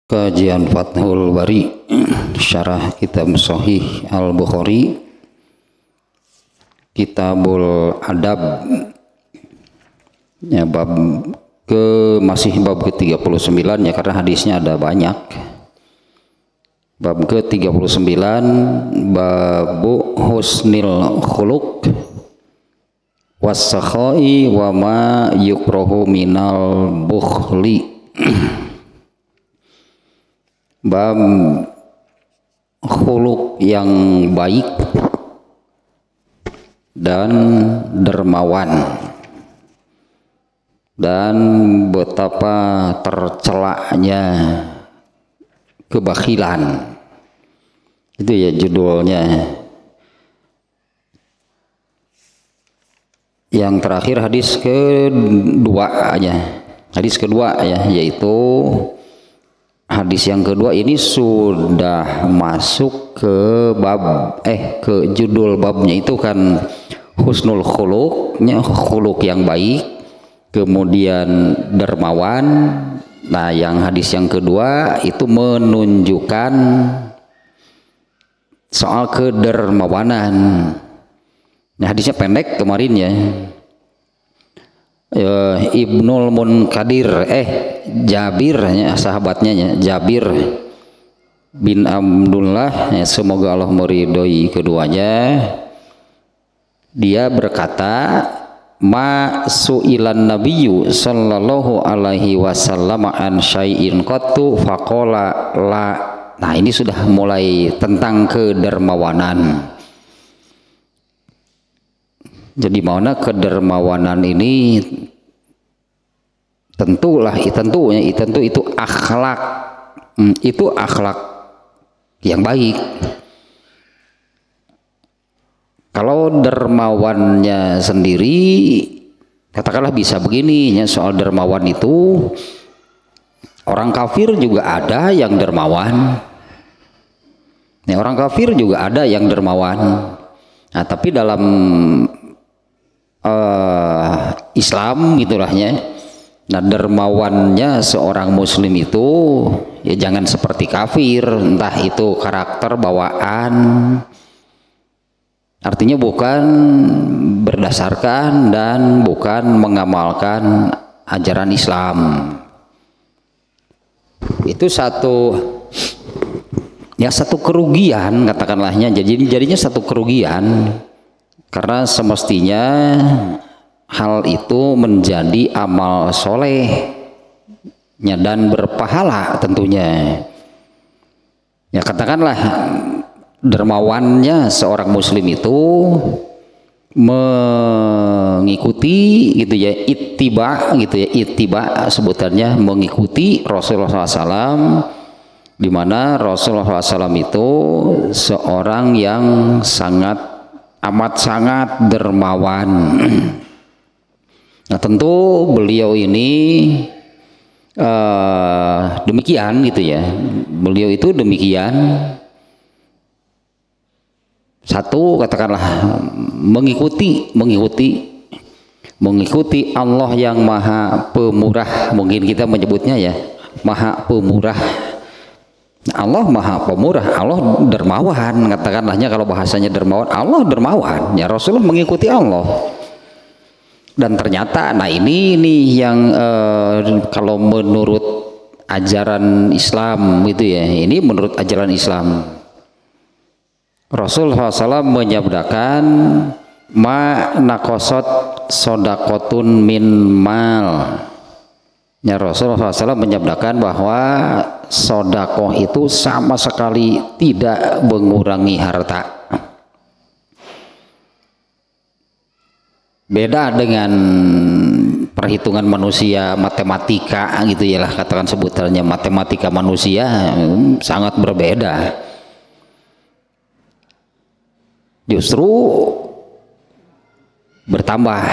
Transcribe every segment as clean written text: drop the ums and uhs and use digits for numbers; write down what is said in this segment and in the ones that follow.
Kajian Fathul Bari Syarah Kitab Sahih Al-Bukhari, Kitabul Adab, ya, masih bab ke-39 ya, karena hadisnya ada banyak. Bab ke-39, babu husnil khuluq was-sakhai wa ma yukrahu minal bukhli. Bab khuluq yang baik dan dermawan, dan betapa tercelaknya kebakhilan. Itu ya judulnya. Yang terakhir hadis kedua aja. Hadis kedua ya, yaitu hadis yang kedua ini sudah masuk ke ke judul babnya itu kan husnul khuluqnya, khuluq yang baik, kemudian dermawan. Nah, yang hadis yang kedua itu menunjukkan soal kedermawanan. Nah, hadisnya pendek kemarin ya. Ibnul Munkadir Jabir ya, sahabatnya ya, Jabir bin Abdullah ya, semoga Allah meridhoi keduanya. Dia berkata, ma su'ilan nabiyyu sallallahu alaihi wasallam an syai'in qattu faqala la. Nah, ini sudah mulai tentang kedermawanan. Jadi mana kedermawanan ini tentu itu akhlak, itu akhlak yang baik. Kalau dermawannya sendiri, katakanlah bisa begini ya, soal dermawan itu orang kafir juga ada yang dermawan. Ya, orang kafir juga ada yang dermawan. Nah, tapi dalam Islam gitulahnya. Nah, dermawannya seorang muslim itu ya jangan seperti kafir, entah itu karakter bawaan, artinya bukan berdasarkan dan bukan mengamalkan ajaran Islam. Itu satu kerugian, katakanlahnya. Jadinya satu kerugian, karena semestinya hal itu menjadi amal solehnya dan berpahala tentunya. Ya, katakanlah dermawannya seorang muslim itu mengikuti gitu ya, ittiba sebutannya, mengikuti Rasulullah SAW, di mana Rasulullah SAW itu seorang yang amat sangat dermawan. Nah, tentu beliau ini demikian gitu ya. Beliau itu demikian. Satu, katakanlah mengikuti Allah yang maha pemurah, mungkin kita menyebutnya ya, maha pemurah. Allah maha pemurah, Allah dermawan, katakanlahnya kalau bahasanya dermawan, Allah dermawan ya, Rasulullah mengikuti Allah. Dan ternyata, nah ini yang kalau menurut ajaran Islam itu ya, ini menurut ajaran Islam, Rasulullah SAW menyabdakan, ma naqasat sodakotun min mal. Ya, Rasulullah SAW menyabdakan bahwa sodakoh itu sama sekali tidak mengurangi harta. Beda dengan perhitungan manusia, matematika gitu ya lah, katakan sebutannya matematika manusia, sangat berbeda. Justru bertambah.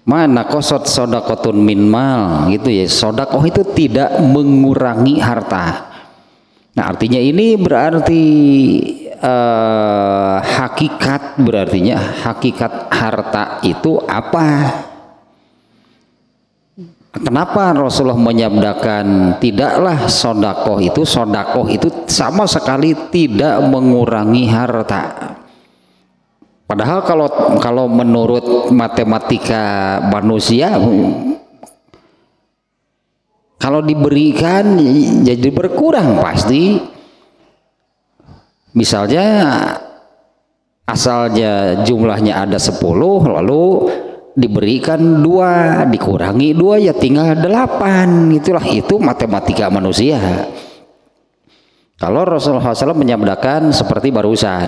Mana kosot sodakotun min mal gitu ya, sodakoh itu tidak mengurangi harta. Nah, artinya ini berarti hakikat harta itu apa? Kenapa Rasulullah menyabdakan tidaklah sodakoh itu sama sekali tidak mengurangi harta. Padahal kalau menurut matematika manusia, kalau diberikan jadi berkurang pasti. Misalnya asalnya jumlahnya ada 10, lalu diberikan 2, dikurangi 2 ya tinggal 8. Itu matematika manusia. Kalau Rasulullah SAW menyabdakan seperti barusan,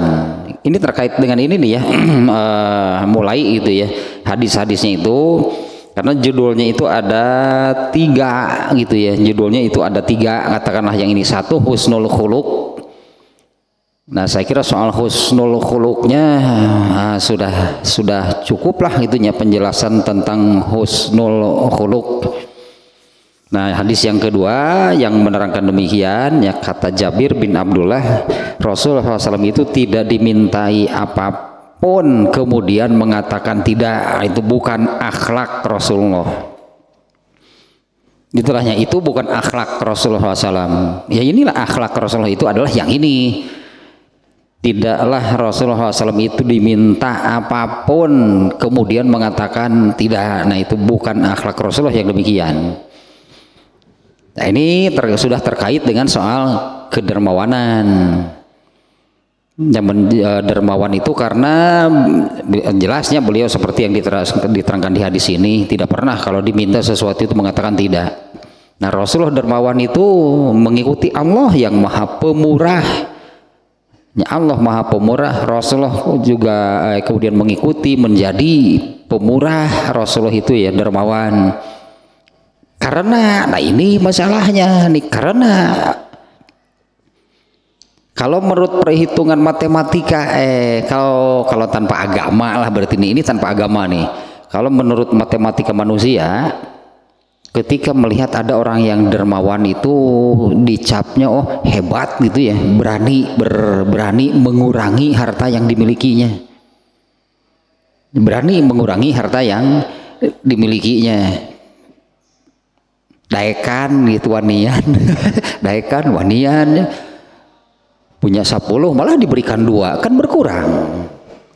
ini terkait dengan ini nih ya, mulai itu ya hadis-hadisnya itu, karena judulnya itu ada 3 gitu ya, judulnya itu ada 3, katakanlah yang ini 1 husnul khuluq. Nah saya kira soal husnul khuluqnya sudah cukup lah itunya penjelasan tentang husnul khuluq. Nah hadis yang kedua yang menerangkan demikian ya, kata Jabir bin Abdullah, Rasulullah SAW itu tidak dimintai apapun kemudian mengatakan tidak, itu bukan akhlak Rasulullah. Ditulahnya itu bukan akhlak Rasulullah SAW. Ya inilah akhlak Rasulullah itu adalah yang ini. Tidaklah Rasulullah SAW itu diminta apapun kemudian mengatakan tidak. Nah itu bukan akhlak Rasulullah yang demikian. Nah ini sudah terkait dengan soal kedermawanan. Dermawan itu karena jelasnya beliau seperti yang diterangkan di hadis ini, tidak pernah kalau diminta sesuatu itu mengatakan tidak. Nah Rasulullah dermawan itu mengikuti Allah yang maha pemurah. Allah maha pemurah, Rasulullah juga kemudian mengikuti menjadi pemurah. Rasulullah itu ya dermawan. Karena nah ini masalahnya nih, karena kalau menurut perhitungan matematika kalau tanpa agama lah, berarti ini tanpa agama nih. Kalau menurut matematika manusia, ketika melihat ada orang yang dermawan itu dicapnya oh hebat gitu ya, berani mengurangi harta yang dimilikinya, berani mengurangi harta yang dimilikinya. Daekan gitu wanian daekan wanian punya 10 malah diberikan 2, kan berkurang.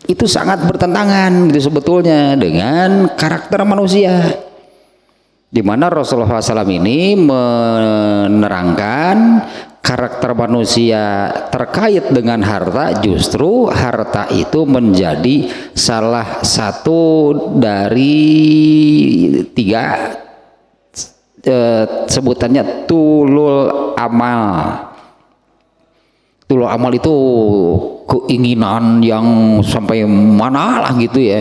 Itu sangat bertentangan gitu sebetulnya dengan karakter manusia, di mana Rasulullah SAW ini menerangkan karakter manusia terkait dengan harta. Justru harta itu menjadi salah satu dari 3 sebutannya tulul amal. Tulul amal itu keinginan yang sampai mana lah gitu ya.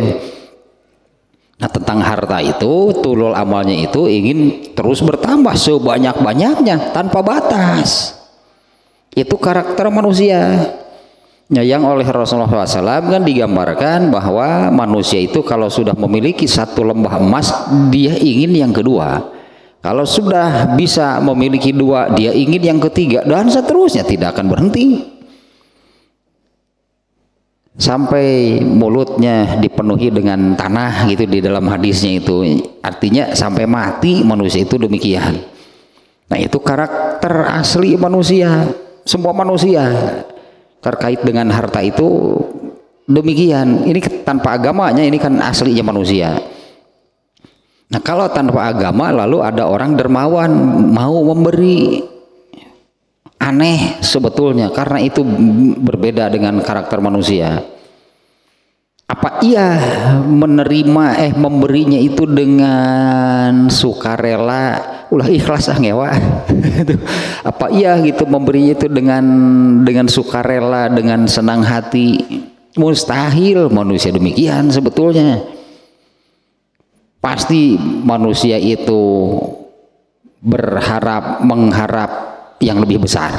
Nah tentang harta itu, tulul amalnya itu ingin terus bertambah sebanyak-banyaknya tanpa batas. Itu karakter manusia. Ya, yang oleh Rasulullah SAW kan digambarkan bahwa manusia itu kalau sudah memiliki 1 lembah emas, dia ingin yang kedua. Kalau sudah bisa memiliki 2, dia ingin yang ketiga, dan seterusnya, tidak akan berhenti. Sampai mulutnya dipenuhi dengan tanah gitu di dalam hadisnya itu, artinya sampai mati manusia itu demikian. Nah itu karakter asli manusia, semua manusia terkait dengan harta itu demikian. Ini tanpa agamanya, ini kan aslinya manusia. Nah kalau tanpa agama lalu ada orang dermawan mau memberi, aneh sebetulnya, karena itu berbeda dengan karakter manusia. Apa ia menerima memberinya itu dengan sukarela, ulah ikhlas ngewa apa ia gitu memberinya itu dengan sukarela, dengan senang hati? Mustahil manusia demikian sebetulnya. Pasti manusia itu mengharap yang lebih besar.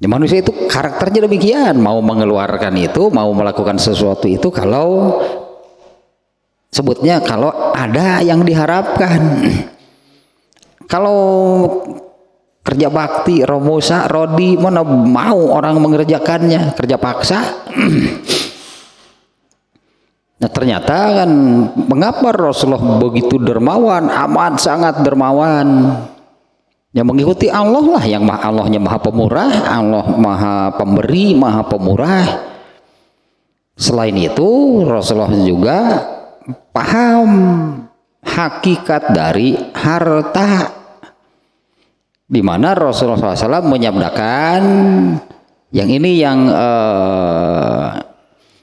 Ya, manusia itu karakternya demikian, mau mengeluarkan itu, mau melakukan sesuatu itu kalau sebutnya kalau ada yang diharapkan. Kalau kerja bakti, romosa, rodi, mana mau orang mengerjakannya, kerja paksa. Nah ternyata kan mengapa Rasulullah begitu dermawan, amat sangat dermawan. Yang mengikuti Allah lah, yang Allahnya maha pemurah, Allah maha pemberi, maha pemurah. Selain itu Rasulullah juga paham hakikat dari harta, di mana Rasulullah SAW menyabdakan yang ini yang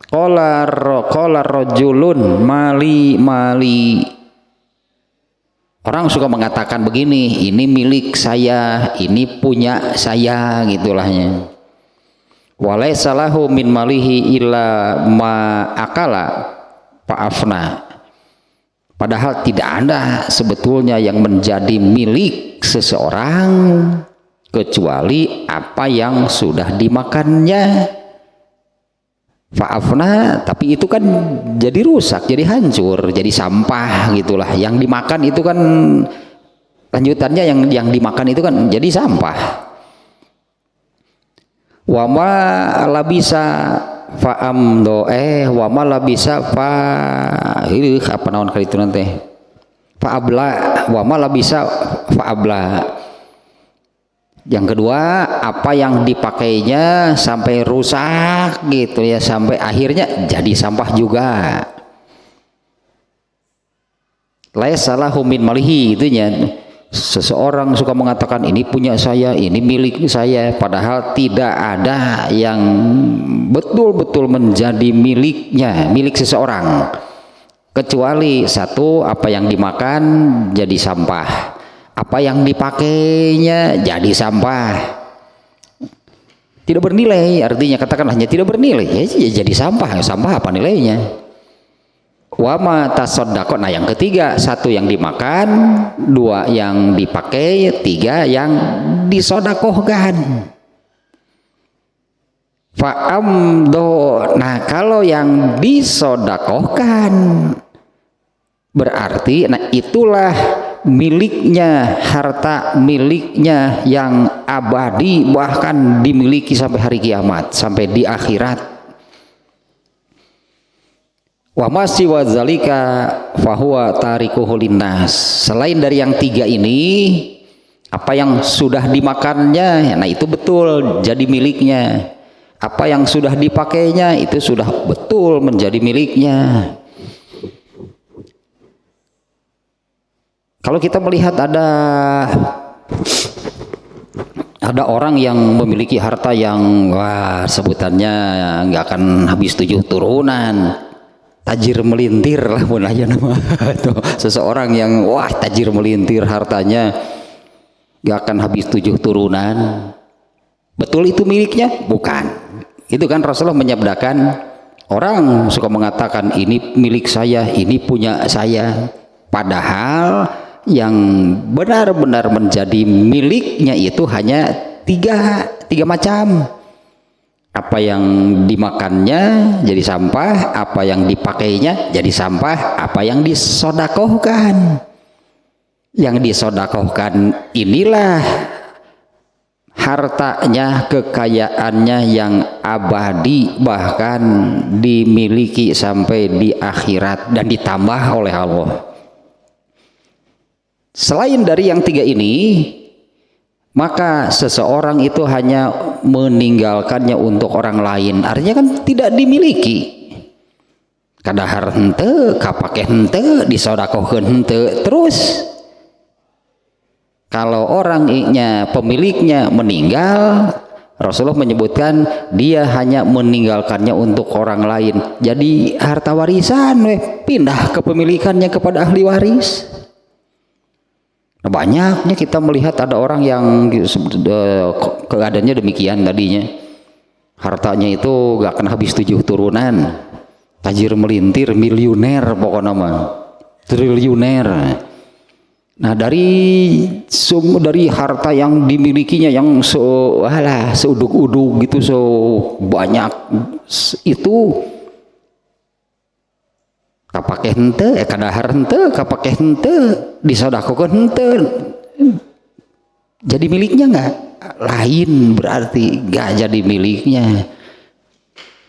qala rajulun mali. Orang suka mengatakan begini, ini milik saya, ini punya saya, gitulahnya. Walaysa lahu min malihi illa ma akala fa'afna. Padahal tidak ada sebetulnya yang menjadi milik seseorang kecuali apa yang sudah dimakannya. Fa'afna, tapi itu kan jadi rusak, jadi hancur, jadi sampah gitulah. Yang dimakan itu kan lanjutannya, yang dimakan itu kan jadi sampah. Wama labisa fa'amdo wama labisa apa naon kali itu nanti fa'abla, wama labisa fa'abla. Yang kedua, apa yang dipakainya sampai rusak gitu ya, sampai akhirnya jadi sampah juga. Laisa lahu min malihi, itunya. Seseorang suka mengatakan ini punya saya, ini milik saya, padahal tidak ada yang betul-betul menjadi miliknya, milik seseorang, kecuali satu, apa yang dimakan jadi sampah, apa yang dipakainya jadi sampah, tidak bernilai. Artinya katakanlah hanya tidak bernilai, ya jadi sampah. Sampah apa nilainya? Wama tasoddaqo. Nah yang ketiga, satu yang dimakan, dua yang dipakai, tiga yang disodakohkan. Fa'amdo. Nah kalau yang disodakohkan berarti, nah itulah miliknya, harta miliknya yang abadi, bahkan dimiliki sampai hari kiamat, sampai di akhirat. Wa masih wazalika fahuwa tarikuhu linnas. Selain dari yang tiga ini, apa yang sudah dimakannya, nah itu betul jadi miliknya. Apa yang sudah dipakainya itu sudah betul menjadi miliknya. Kalau kita melihat ada orang yang memiliki harta yang wah sebutannya nggak akan habis 7 turunan, tajir melintir lah pun aja nama itu. Seseorang yang wah tajir melintir, hartanya nggak akan habis 7 turunan, betul itu miliknya? Bukan. Itu kan Rasulullah menyabdakan, orang suka mengatakan ini milik saya, ini punya saya, padahal yang benar-benar menjadi miliknya itu hanya tiga macam. Apa yang dimakannya jadi sampah, apa yang dipakainya jadi sampah, apa yang disodakohkan. Yang disodakohkan inilah hartanya, kekayaannya yang abadi, bahkan dimiliki sampai di akhirat dan ditambah oleh Allah. Selain dari yang tiga ini, maka seseorang itu hanya meninggalkannya untuk orang lain. Artinya kan tidak dimiliki. Kadahar hente, kapake hente, disodakohkeun hente. Terus kalau orangnya, pemiliknya meninggal, Rasulullah menyebutkan dia hanya meninggalkannya untuk orang lain. Jadi harta warisan pindah kepemilikannya kepada ahli waris. Nah, banyaknya kita melihat ada orang yang keadaannya demikian tadinya, hartanya itu gak akan habis 7 turunan, tajir melintir, miliuner pokoknya mah, triliuner. Nah dari harta yang dimilikinya yang seuduk-uduk gitu, so banyak itu kapake hente, kadahar hente, kapake hente, disodakokan hente, jadi miliknya nggak? Lain berarti nggak jadi miliknya.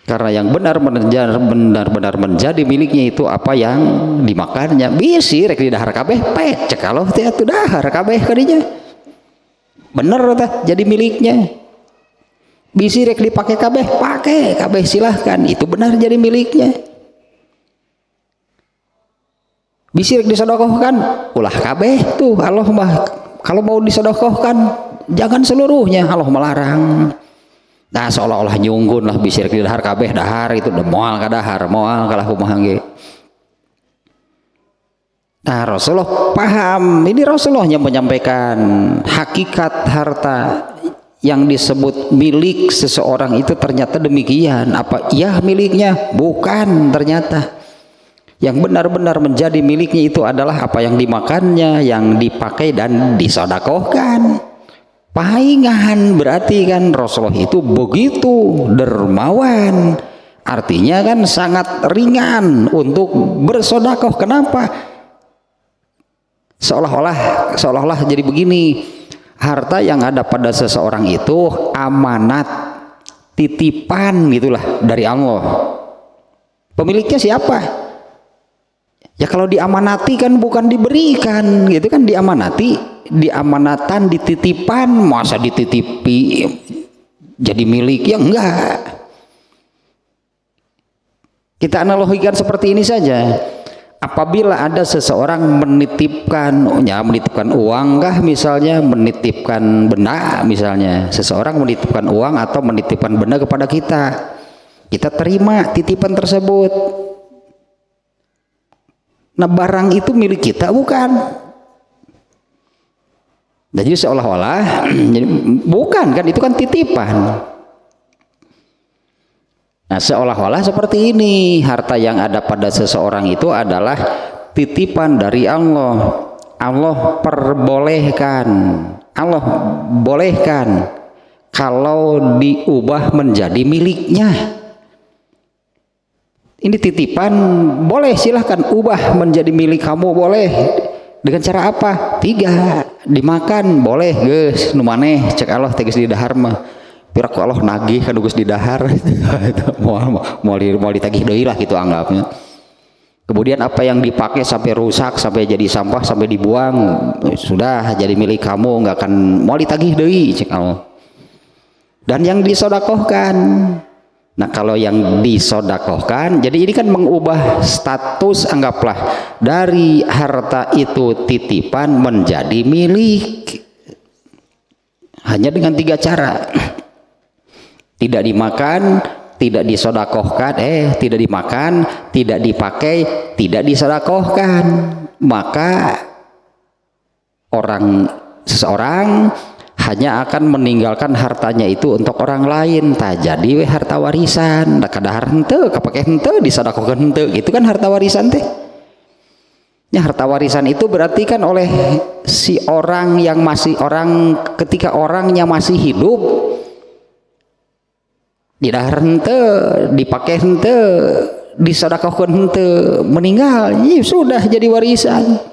Karena yang benar-benar menjadi miliknya itu apa yang dimakannya. Bisi rek di dahar kabeh pecek kalau teh atuh dahar kabeh kadinya. Bener teh jadi miliknya. Bisi rek dipake pakai kabeh silahkan, itu benar jadi miliknya. Bisi rek disodokohkan, ulah kabeh tuh Allah mah kalau mau disodokohkan jangan seluruhnya, Allah melarang. Nah seolah-olah nyunggun lah bisi rek di dahar kabeh dahar itu udah moal ka dahar moal kalah kumaha ge. Nah Rasulullah paham, ini Rasulullah yang menyampaikan hakikat harta yang disebut milik seseorang itu ternyata demikian. Apa iya miliknya? Bukan, ternyata yang benar-benar menjadi miliknya itu adalah apa yang dimakannya, yang dipakai dan disodakohkan. Pahingan berarti kan Rasulullah itu begitu dermawan, artinya kan sangat ringan untuk bersodakoh. Kenapa? Seolah-olah jadi begini, harta yang ada pada seseorang itu amanat, titipan gitulah dari Allah. Pemiliknya siapa? Ya kalau diamanati kan bukan diberikan gitu kan, diamanatan, dititipan, masa dititipi jadi milik ya enggak. Kita analogikan seperti ini saja. Apabila ada seseorang menitipkan uang kah misalnya, menitipkan benda misalnya, seseorang menitipkan uang atau menitipkan benda kepada kita terima titipan tersebut. Nah barang itu milik kita bukan? Jadi seolah-olah bukan kan, itu kan titipan. Nah seolah-olah seperti ini, harta yang ada pada seseorang itu adalah titipan dari Allah. Allah bolehkan kalau diubah menjadi miliknya. Ini titipan, boleh silahkan ubah menjadi milik kamu, boleh. Dengan cara apa? 3, dimakan boleh geus, nu maneh cek Allah tegas di dahar mah pirak Allah nagih kan geus di dahar. mau ditagih deui lah gitu anggapnya. Kemudian apa yang dipakai sampai rusak, sampai jadi sampah, sampai dibuang, sudah jadi milik kamu, nggak akan mau ditagih deui cek Allah. Dan yang disodakohkan, nah kalau yang disodakohkan, jadi ini kan mengubah status, anggaplah dari harta itu titipan menjadi milik hanya dengan 3 cara. Tidak dimakan, tidak disodakohkan, tidak dimakan, tidak dipakai, tidak disodakohkan. Maka seseorang hanya akan meninggalkan hartanya itu untuk orang lain, tak jadi harta warisan. Da kadahar henteu kapake henteu disodakohkeun henteu, itu kan harta warisan teh. Ya harta warisan itu berarti kan oleh si orang yang ketika orangnya masih hidup, didahar henteu, dipake henteu, disodakohkeun henteu, meninggal ya sudah jadi warisan.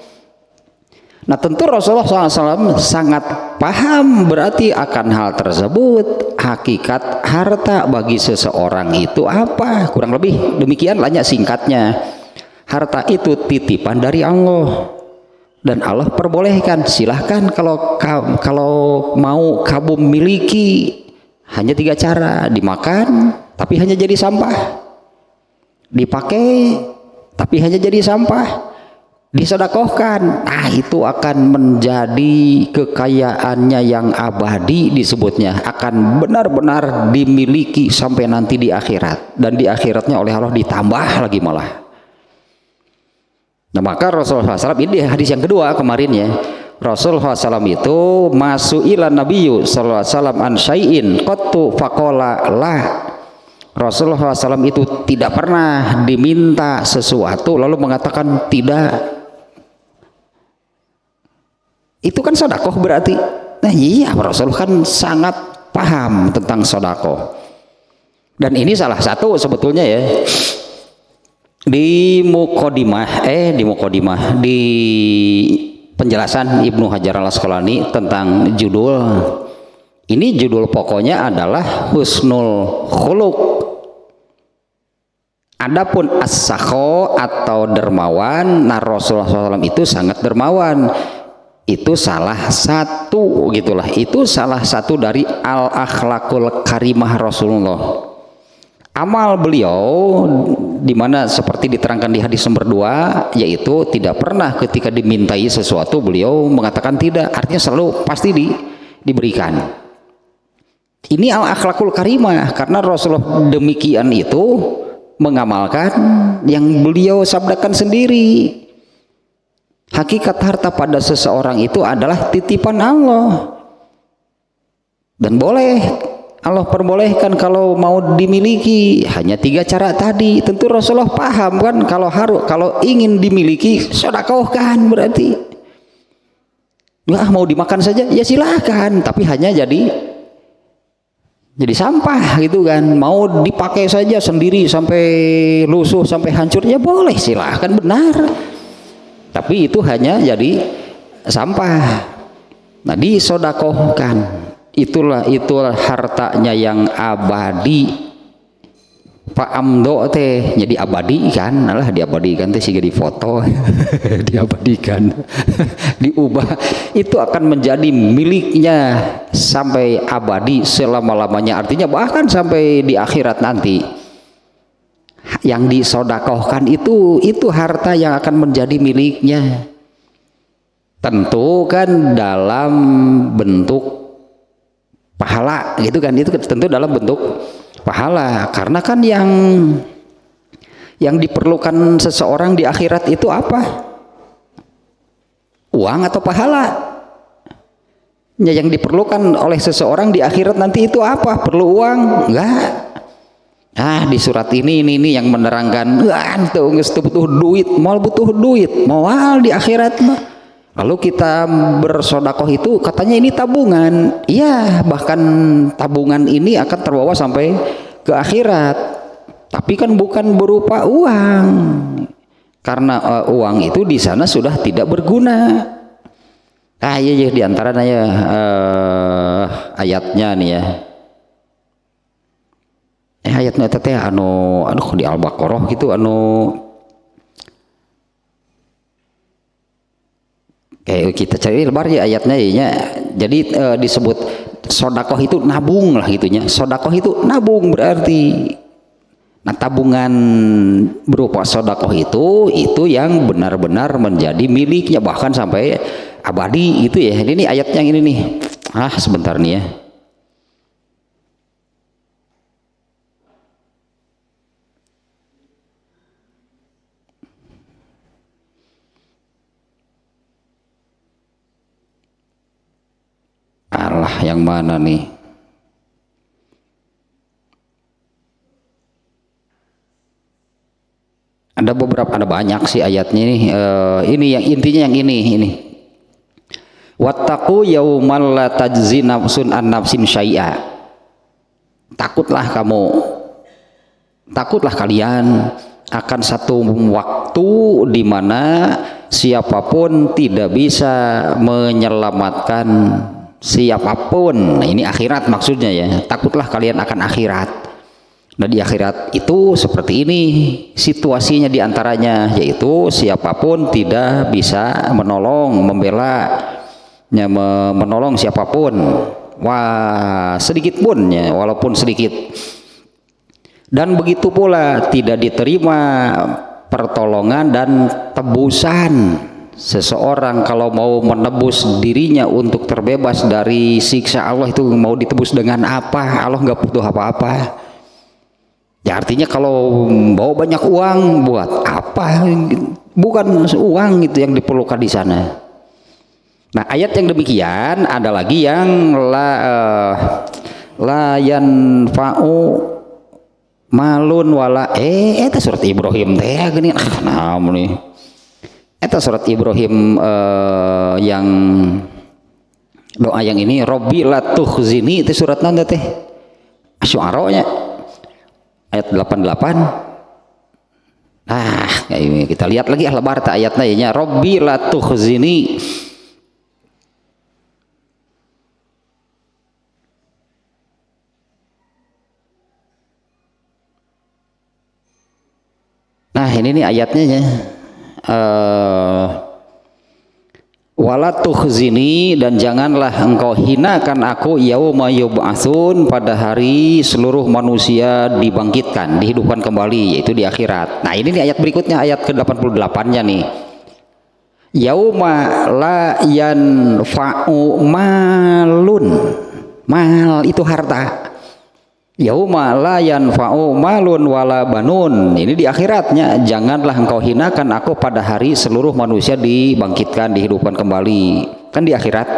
Nah tentu Rasulullah SAW sangat paham berarti akan hal tersebut. Hakikat harta bagi seseorang itu apa? Kurang lebih demikian banyak singkatnya. Harta itu titipan dari Allah, dan Allah perbolehkan, silahkan kalau mau kamu miliki. Hanya 3 cara, dimakan tapi hanya jadi sampah, dipakai tapi hanya jadi sampah, disodakohkan. Nah itu akan menjadi kekayaannya yang abadi, disebutnya akan benar-benar dimiliki sampai nanti di akhirat, dan di akhiratnya oleh Allah ditambah lagi malah. Nah maka Rasulullah SAW, ini hadis yang kedua kemarin ya, Rasulullah SAW itu masuk ilan Nabiyyu sallallahu alaihi wasallam an syai'in qattu faqala la. Rasulullah SAW itu tidak pernah diminta sesuatu lalu mengatakan tidak. Itu kan sedekah berarti. Nah iya, Rasulullah kan sangat paham tentang sedekah. Dan ini salah satu sebetulnya ya, di penjelasan Ibnu Hajar al-Asqalani tentang judul ini, judul pokoknya adalah husnul khuluq, Adapun as-sakho atau dermawan, nah Rasulullah SAW itu sangat dermawan. Itu salah satu gitulah. Itu salah satu dari al-akhlakul karimah Rasulullah. Amal beliau dimana seperti diterangkan di hadis nomor 2, yaitu tidak pernah ketika dimintai sesuatu beliau mengatakan tidak. Artinya selalu pasti diberikan. Ini al-akhlakul karimah karena Rasulullah demikian itu mengamalkan yang beliau sabdakan sendiri. Hakikat harta pada seseorang itu adalah titipan Allah, dan boleh Allah perbolehkan kalau mau dimiliki hanya 3 cara tadi. Tentu Rasulullah paham kan, kalau ingin dimiliki sedekahkan, berarti nggak mau dimakan saja ya silahkan, tapi hanya jadi sampah gitu kan. Mau dipakai saja sendiri sampai lusuh sampai hancur ya boleh, silahkan, benar, tapi itu hanya jadi sampah. Nah disodakohkan, itulah hartanya yang abadi. Pak Amdo teh jadi abadi kan, alah diabadikan teh siga di foto diabadikan diubah, itu akan menjadi miliknya sampai abadi selama-lamanya. Artinya bahkan sampai di akhirat nanti yang disodakohkan itu harta yang akan menjadi miliknya. Tentu kan dalam bentuk pahala gitu kan, itu tentu dalam bentuk pahala, karena kan yang diperlukan seseorang di akhirat itu apa? Uang atau pahala? Ya, yang diperlukan oleh seseorang di akhirat nanti itu apa? Perlu uang? Enggak. Di surat ini yang menerangkan tuh butuh duit, mau di akhirat mah. Lalu kita bersodakoh itu katanya ini tabungan. Iya, bahkan tabungan ini akan terbawa sampai ke akhirat. Tapi kan bukan berupa uang, karena uang itu di sana sudah tidak berguna. Iya diantaranya ya ayatnya nih ya. Ayatnya teh aduh di Al-Baqarah gitu kayak kita cari lebar ya ayatnya ya. Jadi disebut sodakoh itu nabung lah gitunya. Sodakoh itu nabung berarti. Nah tabungan berupa sodakoh itu yang benar-benar menjadi miliknya bahkan sampai abadi itu ya. Ini ayat yang ini nih. Sebentar nih ya. Allah, yang mana nih? Ada banyak sih ayatnya nih. Ini yang intinya yang ini. Wattaqu yaumal la tajzi nafsun an nafsin syai'a. Takutlah kalian akan satu waktu di mana siapapun tidak bisa menyelamatkan siapapun. Nah, ini akhirat maksudnya ya. Takutlah kalian akan akhirat. Nah di akhirat itu seperti ini situasinya diantaranya, yaitu siapapun tidak bisa menolong, menolong siapapun, sedikit pun ya, walaupun sedikit. Dan begitu pula tidak diterima pertolongan dan tebusan seseorang kalau mau menebus dirinya untuk terbebas dari siksa Allah. Itu mau ditebus dengan apa? Allah nggak butuh apa-apa. Ya artinya kalau bawa banyak uang buat apa? Bukan uang itu yang diperlukan di sana. Nah ayat yang demikian ada lagi yang la yanfa'u malun wala eta surat Ibrahim teh gini nih. Eta surat Ibrahim yang doa yang ini Robbi la tukhzini itu surat nanda teh Asy-Syu'ara nya ayat 88. Kayak ini kita lihat lagi lebar ta ayatnya ya, Robbi la tukhzini. Nah ini nih ayatnya ya. Wala tukhzini, dan janganlah engkau hinakan aku yauma yub'atsun, pada hari seluruh manusia dibangkitkan, dihidupkan kembali, yaitu di akhirat. Nah ini nih ayat berikutnya, ayat ke-88-nya nih. Yauma la yanfa'u malun. Mal itu harta. Yauma la yanfa'u malun wala banun. Ini di akhiratnya, janganlah engkau hinakan aku pada hari seluruh manusia dibangkitkan, dihidupkan kembali. Kan di akhirat.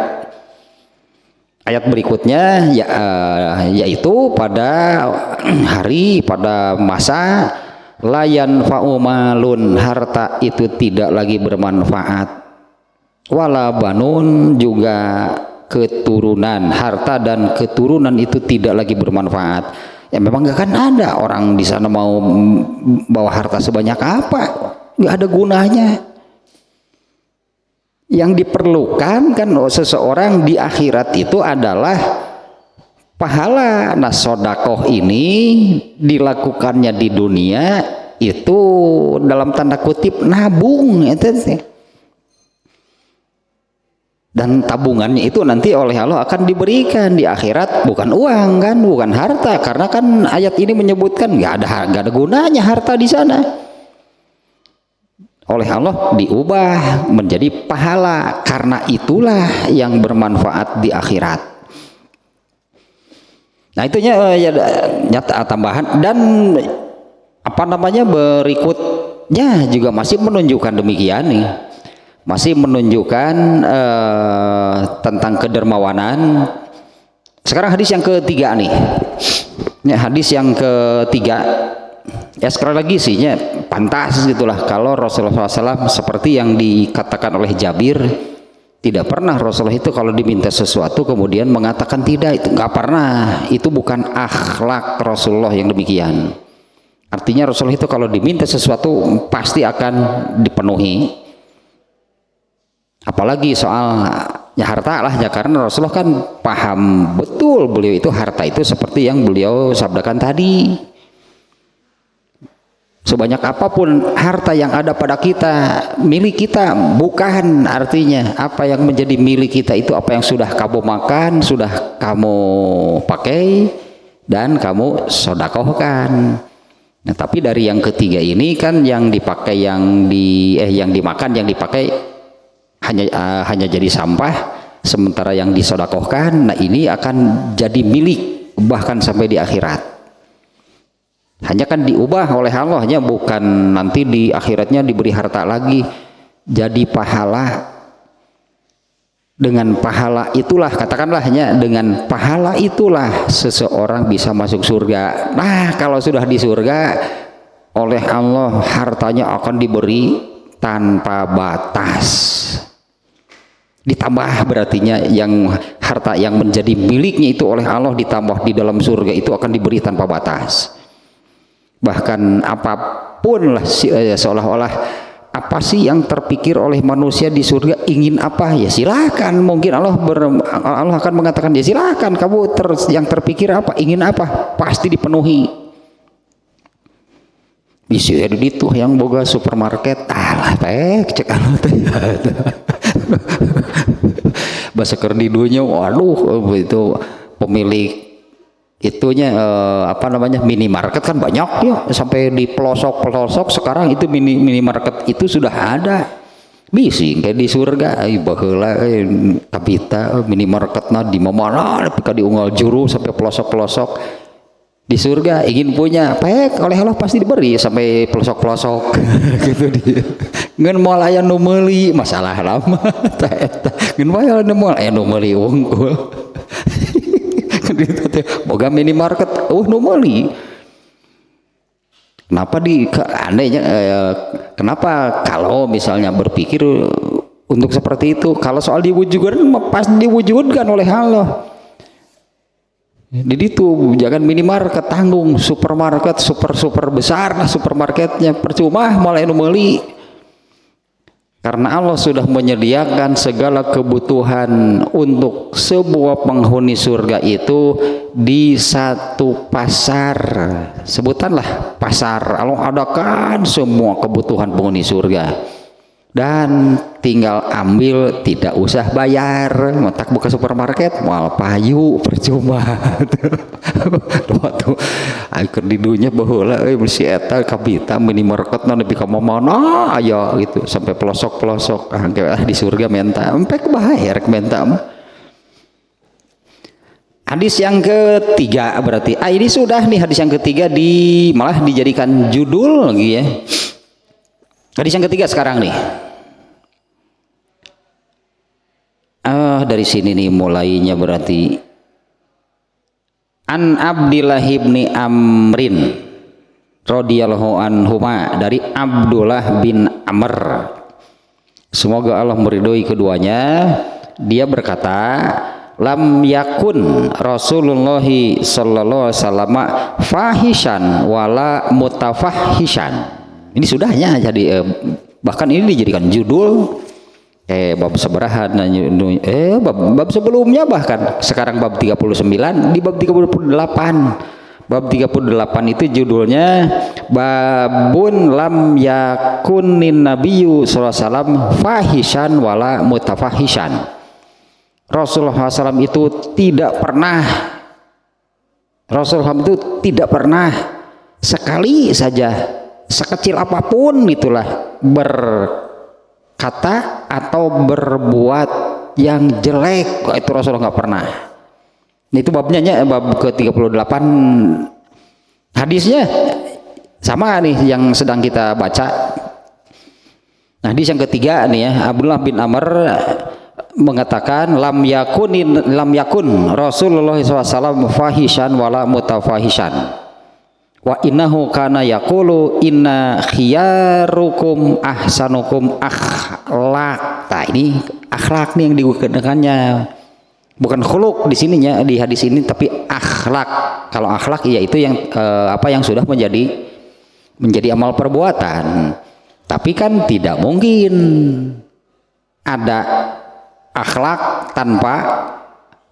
Ayat berikutnya yaitu pada hari, pada masa la yanfa'u malun, harta itu tidak lagi bermanfaat. Wala banun, juga keturunan, harta dan keturunan itu tidak lagi bermanfaat. Ya memang gak akan ada orang di sana mau bawa harta sebanyak apa, nggak ada gunanya. Yang diperlukan kan seseorang di akhirat itu adalah pahala. Nah sodakoh ini dilakukannya di dunia itu dalam tanda kutip nabung itu sih. Dan tabungannya itu nanti oleh Allah akan diberikan di akhirat, bukan uang kan, bukan harta, karena kan ayat ini menyebutkan nggak ada gunanya harta di sana. Oleh Allah diubah menjadi pahala, karena itulah yang bermanfaat di akhirat. Nah itunya nyata tambahan, dan apa namanya berikutnya juga masih menunjukkan demikian nih. Masih menunjukkan tentang kedermawanan. Sekarang hadis yang ketiga nih. Ya, hadis yang ketiga. Ya sekali lagi sih ya, pantas gitulah kalau Rasulullah SAW seperti yang dikatakan oleh Jabir, tidak pernah Rasulullah itu kalau diminta sesuatu kemudian mengatakan tidak, itu nggak pernah. Itu bukan akhlak Rasulullah yang demikian. Artinya Rasulullah itu kalau diminta sesuatu pasti akan dipenuhi. Apalagi soal ya harta lah ya, karena Rasulullah kan paham betul beliau itu harta itu seperti yang beliau sabdakan tadi. Sebanyak apapun harta yang ada pada kita, milik kita bukan, artinya apa yang menjadi milik kita itu apa yang sudah kamu makan, sudah kamu pakai dan kamu sodakohkan. Nah tapi dari yang ketiga ini kan yang dipakai, yang dimakan, yang dipakai hanya jadi sampah, sementara yang disodakohkan, nah ini akan jadi milik bahkan sampai di akhirat. Hanya kan diubah oleh Allahnya, bukan nanti di akhiratnya diberi harta lagi, jadi pahala. Dengan pahala itulah, katakanlah hanya dengan pahala itulah seseorang bisa masuk surga. Nah kalau sudah di surga oleh Allah, hartanya akan diberi tanpa batas. Ditambah berartinya yang harta yang menjadi miliknya itu oleh Allah ditambah di dalam surga itu akan diberi tanpa batas. Bahkan apapun lah seolah-olah apa sih yang terpikir oleh manusia di surga, ingin apa ya silakan. Mungkin Allah akan mengatakan ya silakan kamu yang terpikir apa, ingin apa, pasti dipenuhi. Bisa itu yang boga supermarket alah cek bahasa kerdidunya, waduh itu pemilik itunya apa namanya minimarket kan banyak ya, sampai di pelosok-pelosok sekarang itu minimarket itu sudah ada. Bising kayak di surga baheula kapita minimarketna di mana tapi diunggal juru sampai pelosok-pelosok. Di surga ingin punya pek oleh Allah pasti diberi sampai pelosok-pelosok gitu dia. Ngan moal aya nu meuli masalah lama ta eta. Ngan moal aya nu meuli unggul. Gitu teh boga minimarket nu meuli. Kenapa anehnya kenapa kalau misalnya berpikir untuk seperti itu, kalau soal diwujudkan pasti diwujudkan oleh Allah. Jadi itu jangan minimarket, tanggung supermarket super besar lah supermarketnya, percuma malah anu meuli. Karena Allah sudah menyediakan segala kebutuhan untuk sebuah penghuni surga itu di satu pasar. Sebutanlah pasar, Allah adakan semua kebutuhan penghuni surga dan tinggal ambil, tidak usah bayar. Matak buka supermarket mal payu percuma. Waktu akhir di dunia baheula euy mesti eta kabita minimarketna nepi ka mana aya gitu sampai pelosok-pelosok di surga menta empek bae rek menta mah. Hadis yang ketiga berarti ini sudah nih hadis yang ketiga malah dijadikan judul lagi ya. Hadis yang ketiga sekarang nih. Dari sini nih mulainya berarti An Abdillah ibni Amrin radhiyallahu anhuma, dari Abdullah bin Amr, semoga Allah meridhoi keduanya, dia berkata, lam yakun Rasulullah sallallahu alaihi wasallam fahishan wala mutafahishan. Ini sudahnya jadi bahkan ini dijadikan judul bab seberahan bab sebelumnya, bahkan sekarang bab 39, di bab 38. Bab 38 itu judulnya babun lam yakunin nabiyyu sallallahu alaihi wasallam fahishan wala mutafahishan. Rasulullah SAW itu tidak pernah sekali saja, sekecil apapun itulah, berkata atau berbuat yang jelek. Itu Rasulullah nggak pernah. Itu babnya bab ke-38. Hadisnya sama nih yang sedang kita baca. Nah, hadis yang ketiga nih ya, Abdullah bin Amr mengatakan lam yakun Rasulullah SAW fahishan wala mutafahishan wa innahu kana yaqulu inna khiyarukum ahsanukum akhlak. Nah, ini akhlak nih yang digunakannya, bukan khuluq di sininya di hadis ini, tapi akhlak. Kalau akhlak ya itu yang apa yang sudah menjadi amal perbuatan. Tapi kan tidak mungkin ada akhlak tanpa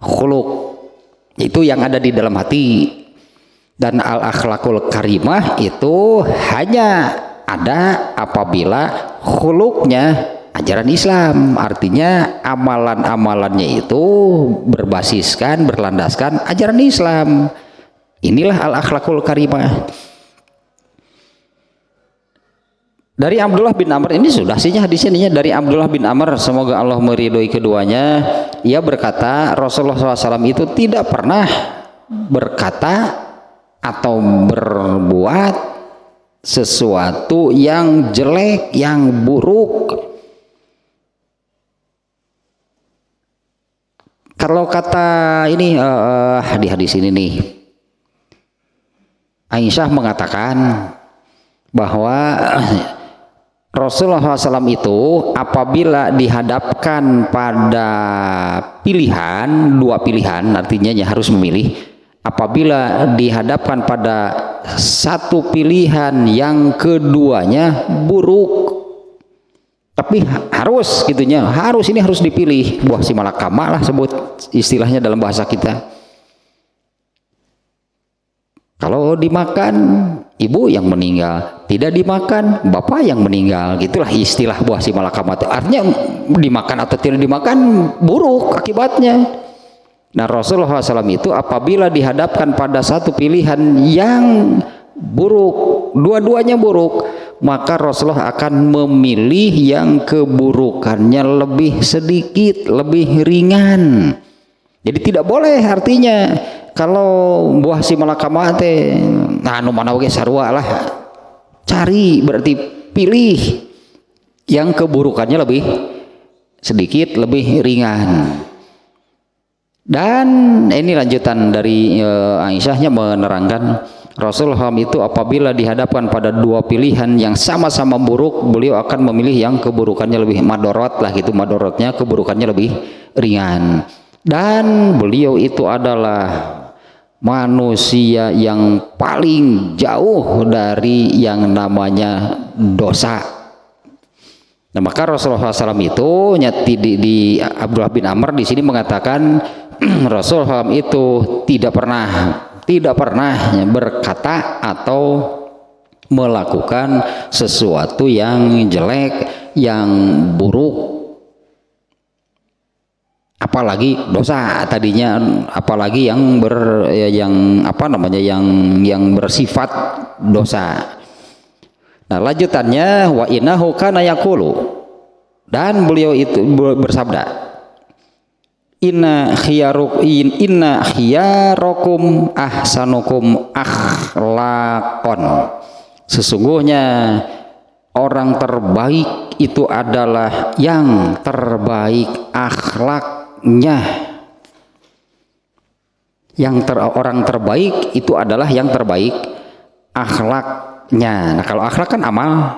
khuluq, itu yang ada di dalam hati. Dan al akhlakul karimah itu hanya ada apabila khuluqnya ajaran Islam, artinya amalan-amalannya itu berlandaskan ajaran Islam. Inilah al akhlakul karimah. Dari Abdullah bin Amr, ini sudah sihnya hadisnya dari Abdullah bin Amr, semoga Allah meridhoi keduanya. Ia berkata, Rasulullah SAW itu tidak pernah berkata atau berbuat sesuatu yang jelek, yang buruk. Kalau kata ini di hadis ini nih, Aisyah mengatakan bahwa Rasulullah SAW itu apabila dihadapkan pada pilihan, dua pilihan, artinya ya harus memilih. Apabila dihadapkan pada satu pilihan yang keduanya buruk, tapi harus gitunya, ini harus dipilih. Buah si malakama lah sebut istilahnya dalam bahasa kita. Kalau dimakan ibu yang meninggal, tidak dimakan bapak yang meninggal, gitulah istilah buah si malakama. Artinya dimakan atau tidak dimakan buruk akibatnya. Nah, Rasulullah SAW itu apabila dihadapkan pada satu pilihan yang buruk, dua-duanya buruk, maka Rasulullah akan memilih yang keburukannya lebih sedikit, lebih ringan. Jadi tidak boleh, artinya kalau buah si malakama teh anu mana oge sarua lah, cari berarti pilih yang keburukannya lebih sedikit, lebih ringan. Dan ini lanjutan dari Aisyahnya menerangkan Rasulullah itu apabila dihadapkan pada dua pilihan yang sama-sama buruk, beliau akan memilih yang keburukannya lebih madorot lah gitu, madorotnya keburukannya lebih ringan. Dan beliau itu adalah manusia yang paling jauh dari yang namanya dosa. Nah, maka Rasulullah SAW itu di Abdullah bin Amr di sini mengatakan Rasulullah SAW itu tidak pernah berkata atau melakukan sesuatu yang jelek, yang buruk, apalagi dosa tadinya, apalagi yang yang bersifat dosa. Nah, lanjutannya wa innahu kana yaqulu, dan beliau itu bersabda, inna khiyarakum ahsanukum akhlaqon, sesungguhnya orang terbaik itu adalah yang terbaik akhlaknya. Orang terbaik itu adalah yang terbaik akhlaknya. Nah, kalau akhlak kan amal,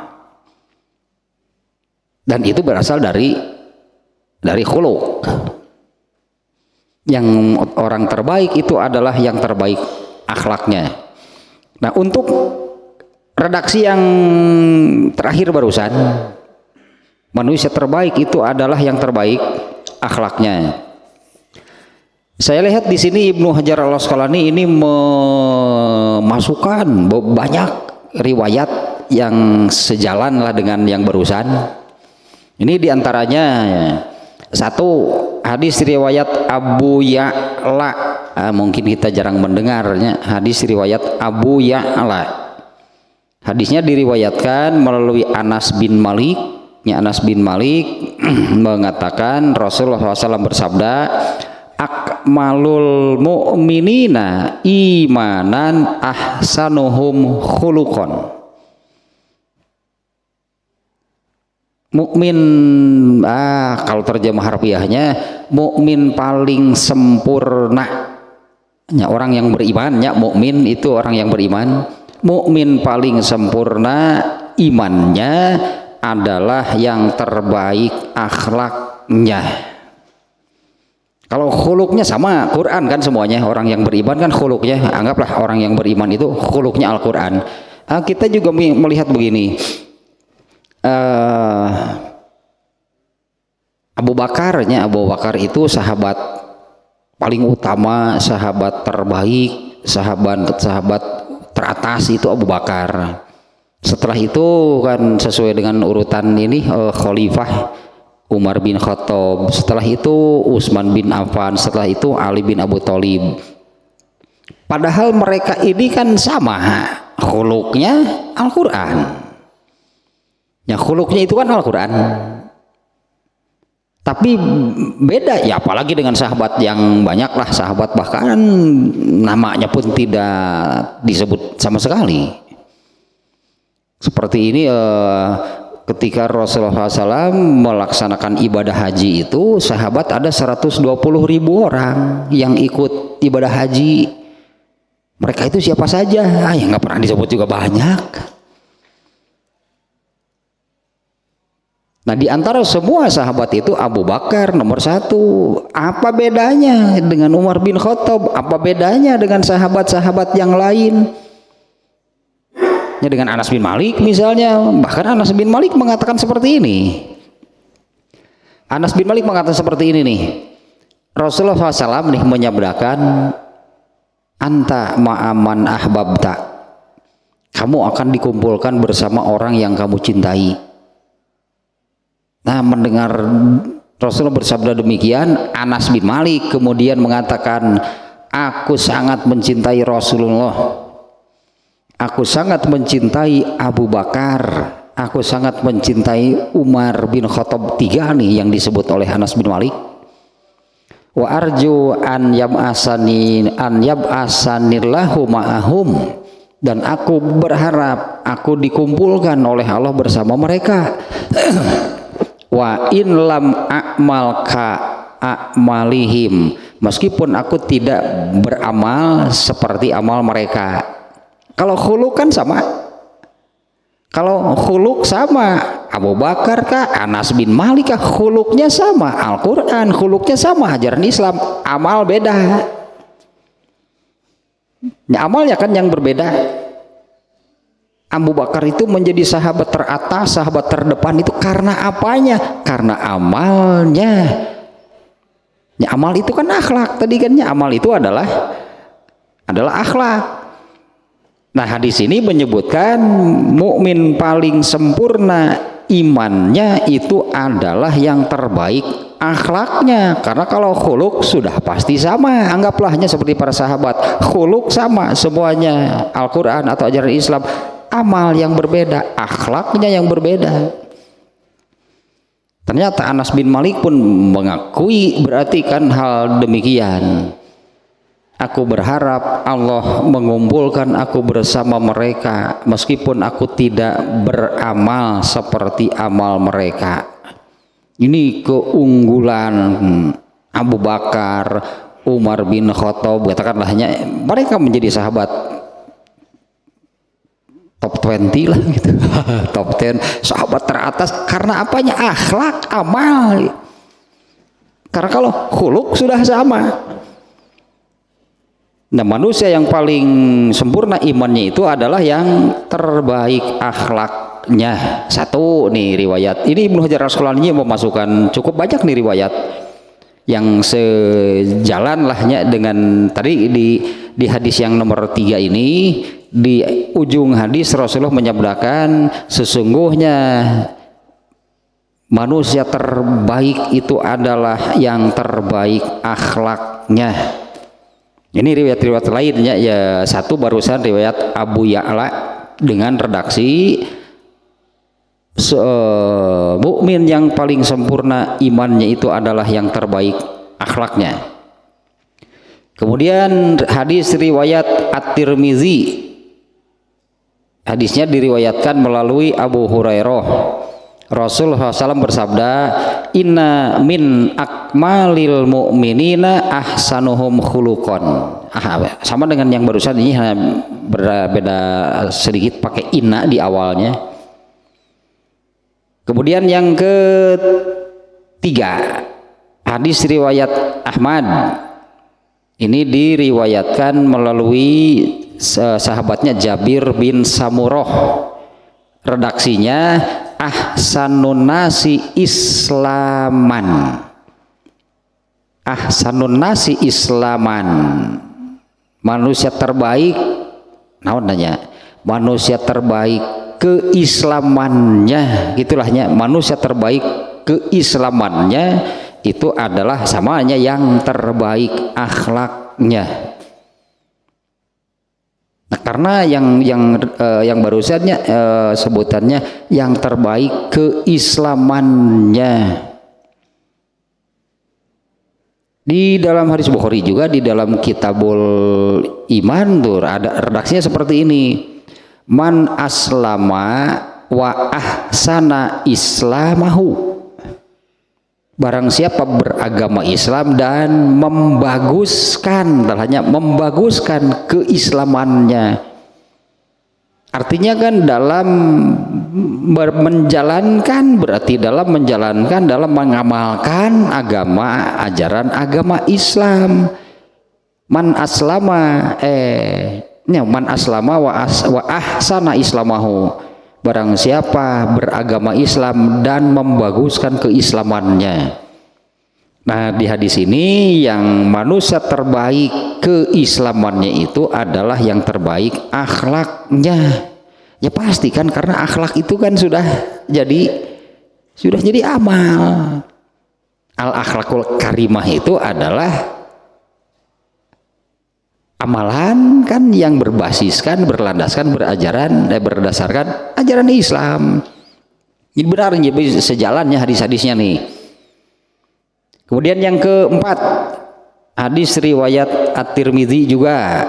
dan itu berasal dari khuluq. Yang orang terbaik itu adalah yang terbaik akhlaknya. Nah, untuk redaksi yang terakhir barusan, manusia terbaik itu adalah yang terbaik akhlaknya. Saya lihat di sini Ibnu Hajar Al-Asqalani ini memasukkan banyak riwayat yang sejalan lah dengan yang barusan. Ini diantaranya satu hadis riwayat Abu Ya'la, mungkin kita jarang mendengarnya, hadis riwayat Abu Ya'la. Hadisnya diriwayatkan melalui Anas bin Malik. Anas bin Malik mengatakan Rasulullah SAW bersabda, akmalul mu'minina imanan ahsanuhum khuluqan. Mukmin, kalau terjemah harfiahnya, mukmin paling sempurna. Ya, orang yang beriman, ya, mukmin itu orang yang beriman. Mukmin paling sempurna imannya adalah yang terbaik akhlaknya. Kalau khuluknya sama Quran kan semuanya, orang yang beriman kan khuluknya, anggaplah orang yang beriman itu khuluknya Al-Quran. Kita juga melihat begini, Abu Bakar itu sahabat paling utama, sahabat terbaik, sahabat teratas itu Abu Bakar. Setelah itu kan sesuai dengan urutan ini khalifah Umar bin Khattab, setelah itu Utsman bin Affan, setelah itu Ali bin Abu Thalib. Padahal mereka ini kan sama khuluknya Al-Quran. Ya, khuluknya itu kan Al-Quran. Tapi beda ya, apalagi dengan sahabat yang banyak lah, sahabat bahkan namanya pun tidak disebut sama sekali. Seperti ini ketika Rasulullah SAW melaksanakan ibadah haji itu, sahabat ada 120.000 orang yang ikut ibadah haji. Mereka itu siapa saja? Ya nggak pernah disebut juga banyak. Nah, di antara semua sahabat itu Abu Bakar nomor 1. Apa bedanya dengan Umar bin Khattab? Apa bedanya dengan sahabat-sahabat yang lain? Ya, dengan Anas bin Malik misalnya. Bahkan Anas bin Malik mengatakan seperti ini. Anas bin Malik mengatakan seperti ini nih. Rasulullah SAW nih menyabdakan, anta ma'aman ahbabta. Kamu akan dikumpulkan bersama orang yang kamu cintai. Nah, mendengar Rasulullah bersabda demikian, Anas bin Malik kemudian mengatakan, aku sangat mencintai Rasulullah, aku sangat mencintai Abu Bakar, aku sangat mencintai Umar bin Khattab. 3 nih yang disebut oleh Anas bin Malik. Wa arju an yab'asanillahu ma'ahum, dan aku berharap aku dikumpulkan oleh Allah bersama mereka. Wa in lam a'mal ka a'malihim, meskipun aku tidak beramal seperti amal mereka. Kalau khuluk kan sama, kalau khuluk sama, Abu Bakar kah, Anas bin Malik kah, khuluknya sama, Al-Quran khuluknya sama, ajaran Islam. Amal beda, ya, amalnya kan yang berbeda. Abu Bakar itu menjadi sahabat teratas, sahabat terdepan itu karena apanya? Karena amalnya. Ya, amal itu kan akhlak tadi kan, ya, amal itu adalah akhlak. Nah, hadis ini menyebutkan mukmin paling sempurna imannya itu adalah yang terbaik akhlaknya. Karena kalau khuluk sudah pasti sama, anggaplah hanya seperti para sahabat, khuluk sama semuanya, Al-Quran atau ajaran Islam, amal yang berbeda, akhlaknya yang berbeda. Ternyata Anas bin Malik pun mengakui berarti kan hal demikian. Aku berharap Allah mengumpulkan aku bersama mereka meskipun aku tidak beramal seperti amal mereka. Ini keunggulan Abu Bakar, Umar bin Khattab, katakanlah hanya mereka menjadi sahabat top 20 lah gitu. Top 10 sahabat teratas karena apanya? Akhlak, amal. Karena kalau khuluk sudah sama. Nah, manusia yang paling sempurna imannya itu adalah yang terbaik akhlaknya. Satu nih riwayat. Ini Ibnu Hajar Al-Asqalani memasukkan cukup banyak nih riwayat yang sejalan lahnya dengan tadi di hadis yang nomor 3 ini. Di ujung hadis Rasulullah menyabdakan sesungguhnya manusia terbaik itu adalah yang terbaik akhlaknya. Ini riwayat-riwayat lainnya ya, satu barusan riwayat Abu Ya'la dengan redaksi mukmin yang paling sempurna imannya itu adalah yang terbaik akhlaknya. Kemudian hadis riwayat At-Tirmizi, hadisnya diriwayatkan melalui Abu Hurairah. Rasulullah SAW bersabda, inna min akmalil mu'minina ahsanuhum khuluqan. Sama dengan yang barusan, ini hanya berbeda sedikit pakai inna di awalnya. Kemudian yang ketiga, hadis riwayat Ahmad. Ini diriwayatkan melalui sahabatnya Jabir bin Samurah. Redaksinya ahsanun nasi islaman. Ahsanun nasi islaman. Manusia terbaik, naon nanya? Manusia terbaik keislamannya, gitulahnya. Manusia terbaik keislamannya itu adalah samanya yang terbaik akhlaknya. Nah, karena yang barusannya sebutannya yang terbaik keislamannya. Di dalam hadis Bukhari juga di dalam Kitabul Iman tuh ada redaksinya seperti ini. Man aslama wa ahsana islamahu. Barang siapa beragama Islam dan membaguskan, hanya membaguskan keislamannya. Artinya kan dalam menjalankan, berarti dalam menjalankan, dalam mengamalkan agama, ajaran agama Islam. Man aslama man aslama wa ahsana islamahu. Barang siapa beragama Islam dan membaguskan keislamannya. Nah, di hadis ini yang manusia terbaik keislamannya itu adalah yang terbaik akhlaknya. Ya pasti kan, karena akhlak itu kan sudah jadi amal. Al akhlakul karimah itu adalah amalan kan yang berbasiskan, berlandaskan, berdasarkan ajaran Islam. Ini benar, jadi sejalannya hadis-hadisnya nih. Kemudian yang keempat, hadis riwayat At-Tirmizi juga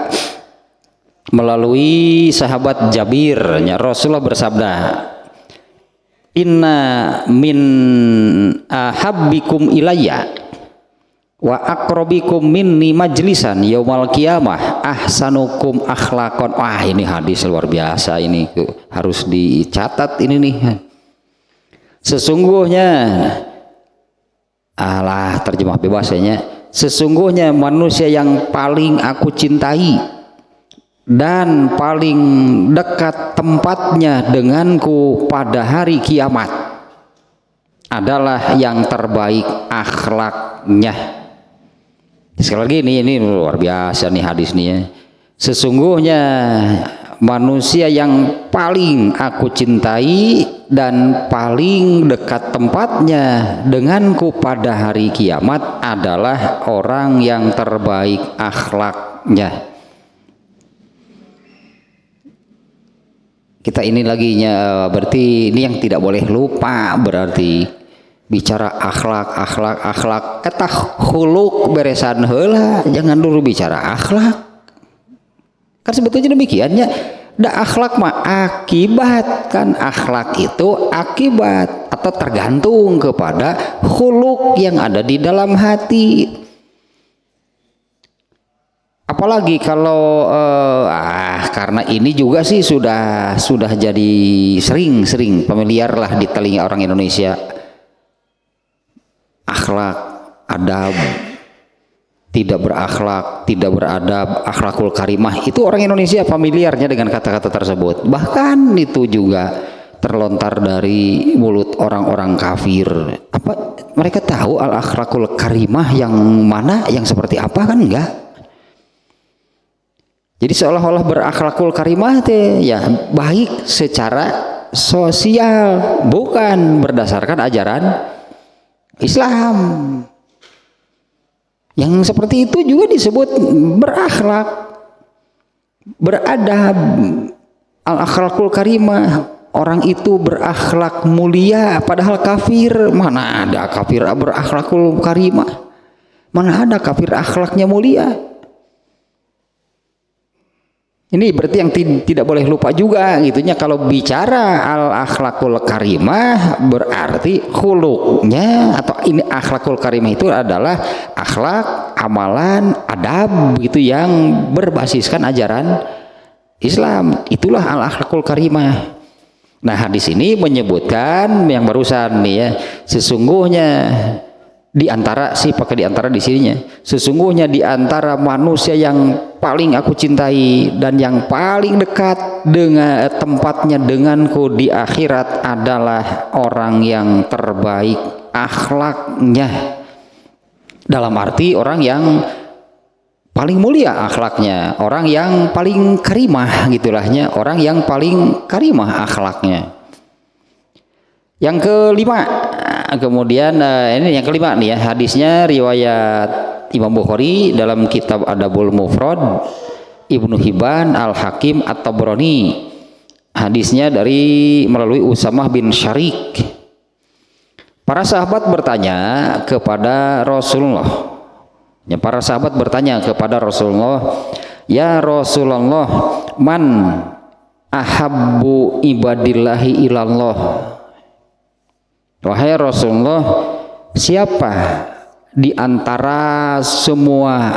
melalui sahabat Jabir, Rasulullah bersabda, inna min ahabbikum ilayya wa aqrabikum minni majlisan yaumal qiyamah ahsanukum akhlaqan. Wah, ini hadis luar biasa, ini harus dicatat ini nih. Sesungguhnya terjemah bebasnya, sesungguhnya manusia yang paling aku cintai dan paling dekat tempatnya denganku pada hari kiamat adalah yang terbaik akhlaknya. Sekali lagi ini luar biasa nih hadis nih ya. Sesungguhnya manusia yang paling aku cintai dan paling dekat tempatnya denganku pada hari kiamat adalah orang yang terbaik akhlaknya. Kita ini lagi berarti ini yang tidak boleh lupa, berarti bicara akhlak kata huluk beresan heula, jangan dulu bicara akhlak. Kan sebetulnya demikiannya, da akhlak mah akibat, kan akhlak itu akibat atau tergantung kepada huluk yang ada di dalam hati. Apalagi kalau karena ini juga sih sudah jadi sering familiar lah di telinga orang Indonesia. Akhlak, adab, tidak berakhlak, tidak beradab, akhlakul karimah, itu orang Indonesia familiarnya dengan kata-kata tersebut. Bahkan itu juga terlontar dari mulut orang-orang kafir. Apa mereka tahu al akhlakul karimah yang mana, yang seperti apa? Kan enggak. Jadi seolah-olah berakhlakul karimah teh ya baik secara sosial, bukan berdasarkan ajaran Islam. Yang seperti itu juga disebut berakhlak, beradab, al-akhlakul karimah. Orang itu berakhlak mulia, padahal kafir. Mana ada kafir berakhlakul karimah? Mana ada kafir akhlaknya mulia? Ini berarti yang tidak boleh lupa juga gitunya, kalau bicara al-akhlakul karimah berarti khuluknya atau ini akhlakul karimah itu adalah akhlak, amalan, adab gitu yang berbasiskan ajaran Islam. Itulah al-akhlakul karimah. Nah, hadis ini menyebutkan yang barusan nih ya, sesungguhnya di antara pakai di antara di sininya, sesungguhnya di antara manusia yang paling aku cintai dan yang paling dekat dengan tempatnya denganku di akhirat adalah orang yang terbaik akhlaknya. Dalam arti orang yang paling mulia akhlaknya, orang yang paling karimah gitulahnya, orang yang paling karimah akhlaknya. Yang kelima, kemudian ini yang kelima nih ya, hadisnya riwayat Imam Bukhari dalam kitab Adabul Mufrad, Ibnu Hibban, Al-Hakim, At-Tabrani. Hadisnya melalui Usamah bin Syarik. Para sahabat bertanya kepada Rasulullah. Ya, para sahabat bertanya kepada Rasulullah, "Ya Rasulullah, man ahabbu ibadillahi ilallah?" Wahai Rasulullah, siapa di antara semua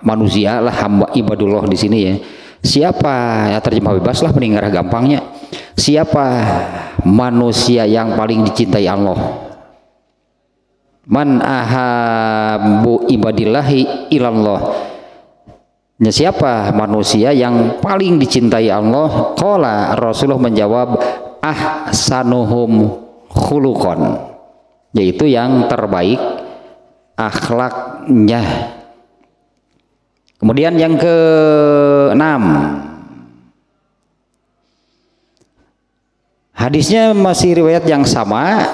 manusia lah, hamba ibadullah di sini ya. Siapa, ya terjemah bebas lah mendengar gampangnya. Siapa manusia yang paling dicintai Allah? Man ahabbu ibadillahi ilallah. Ya, siapa manusia yang paling dicintai Allah? Qala, Rasulullah menjawab, ahsanuhum khuluqan, yaitu yang terbaik akhlaknya. Kemudian yang ke-6, hadisnya masih riwayat yang sama,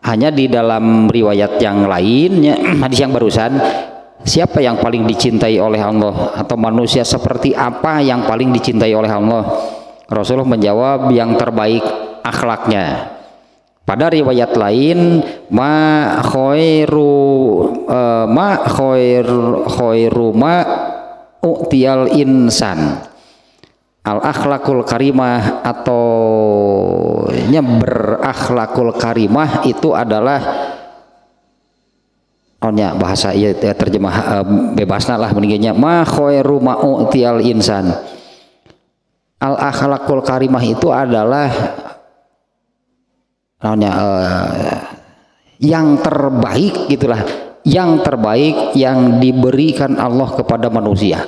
hanya di dalam riwayat yang lainnya, hadis yang barusan, siapa yang paling dicintai oleh Allah, atau manusia seperti apa yang paling dicintai oleh Allah? Rasulullah menjawab, yang terbaik akhlaknya. Pada riwayat lain, ma khairu ma u'tiyal insan al akhlakul karimah, atau berakhlakul karimah itu adalah bahasa ya terjemah bebasna lah meningginya, ma khairu ma u'tiyal insan al akhlakul karimah itu adalah yang terbaik gitulah, yang terbaik yang diberikan Allah kepada manusia.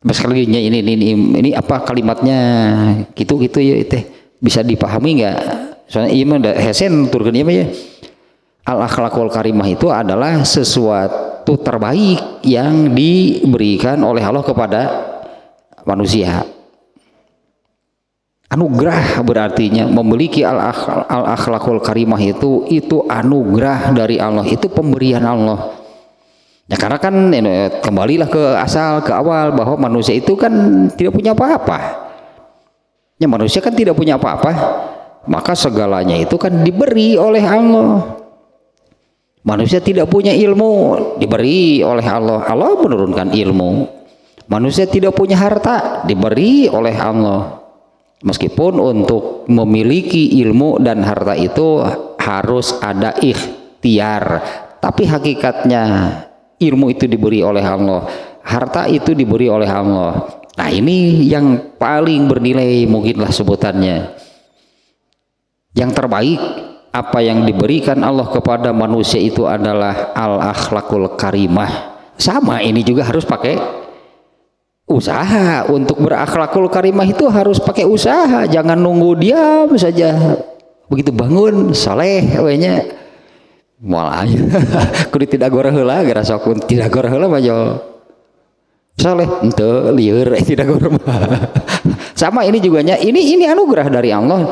Sekali lagi ini apa kalimatnya gitu ya teh, bisa dipahami nggak? Soalnya ini mah hesen turun ya. Al akhlakul karimah itu adalah sesuatu terbaik yang diberikan oleh Allah kepada manusia. Anugerah berartinya memiliki al-akhlakul karimah itu anugerah dari Allah, itu pemberian Allah. Ya karena kan kembalilah ke awal bahwa manusia itu kan tidak punya apa-apa. Ya manusia kan tidak punya apa-apa, maka segalanya itu kan diberi oleh Allah. Manusia tidak punya ilmu, diberi oleh Allah. Allah menurunkan ilmu. Manusia tidak punya harta, diberi oleh Allah. Meskipun untuk memiliki ilmu dan harta itu harus ada ikhtiar, tapi hakikatnya ilmu itu diberi oleh Allah, harta itu diberi oleh Allah. Nah ini yang paling bernilai mungkinlah sebutannya. Yang terbaik apa yang diberikan Allah kepada manusia itu adalah al-akhlakul karimah. Sama ini juga harus pakai usaha. Untuk berakhlakul karimah itu harus pakai usaha, jangan nunggu diam saja. Begitu bangun saleh wenya malah kudu tidak goreh heula gara sok tidak goreh heula mah saleh henteu lieur tidak goreh. Sama ini juga nya, ini anugerah dari Allah.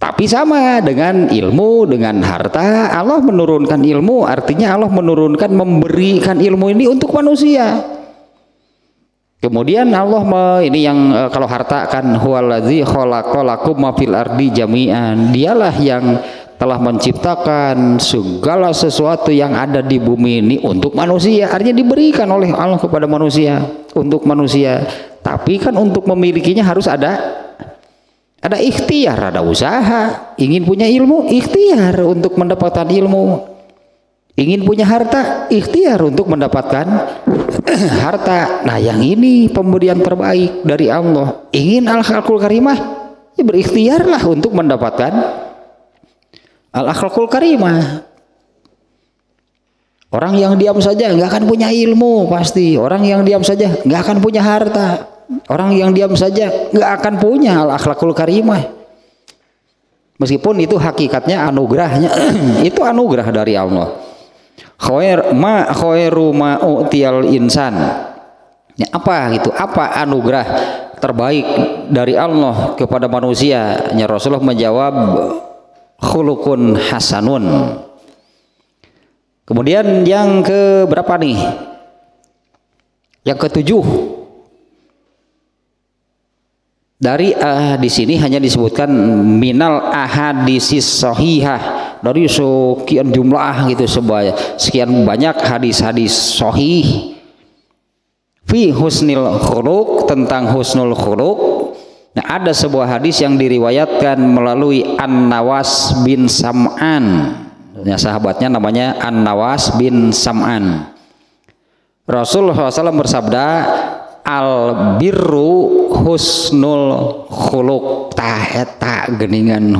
Tapi sama dengan ilmu, dengan harta, Allah menurunkan ilmu, artinya Allah menurunkan, memberikan ilmu ini untuk manusia. Kemudian Allah ini yang kalau harta kan huwallazi khalaqalakum ma fil ardi jami'an. Dialah yang telah menciptakan segala sesuatu yang ada di bumi ini untuk manusia. Artinya diberikan oleh Allah kepada manusia, untuk manusia. Tapi kan untuk memilikinya harus ada ikhtiar, ada usaha. Ingin punya ilmu, ikhtiar untuk mendapatkan ilmu. Ingin punya harta, ikhtiar untuk mendapatkan harta. Nah yang ini pemberian terbaik dari Allah. Ingin al-akhlakul karimah, ya berikhtiarlah untuk mendapatkan al-akhlakul karimah. Orang yang diam saja nggak akan punya ilmu pasti. Orang yang diam saja nggak akan punya harta. Orang yang diam saja nggak akan punya al-akhlakul karimah. Meskipun itu hakikatnya anugerahnya itu anugerah dari Allah. Khairu ma u'tiyal insan. Ya, apa gitu? Apa anugerah terbaik dari Allah kepada manusia? Ya, Rasulullah menjawab khuluqun hasanun. Kemudian yang ke berapa nih? Yang ketujuh. Dari di sini hanya disebutkan minal ahadisis sahihah, dari sekian jumlah gitu, sekian banyak hadis-hadis sahih fi husnil khuluq, tentang husnul khuluq. Nah, ada sebuah hadis yang diriwayatkan melalui An-Nawas bin Sam'an. Ya, sahabatnya namanya An-Nawas bin Sam'an. Rasulullah SAW bersabda, al birru husnul khuluq. Ta geningan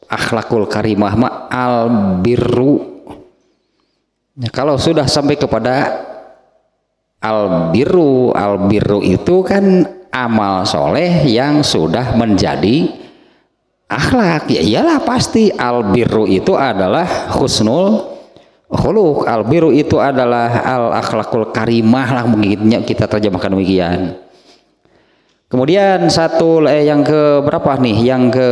akhlakul karimah ma al birru. Ya, kalau sudah sampai kepada al birru itu kan amal soleh yang sudah menjadi akhlak. Ya iyalah pasti al birru itu adalah husnul khuluq. Al birru itu adalah al akhlakul karimah lah, mungkin kita terjemahkan demikian. Kemudian yang ke berapa nih? Yang ke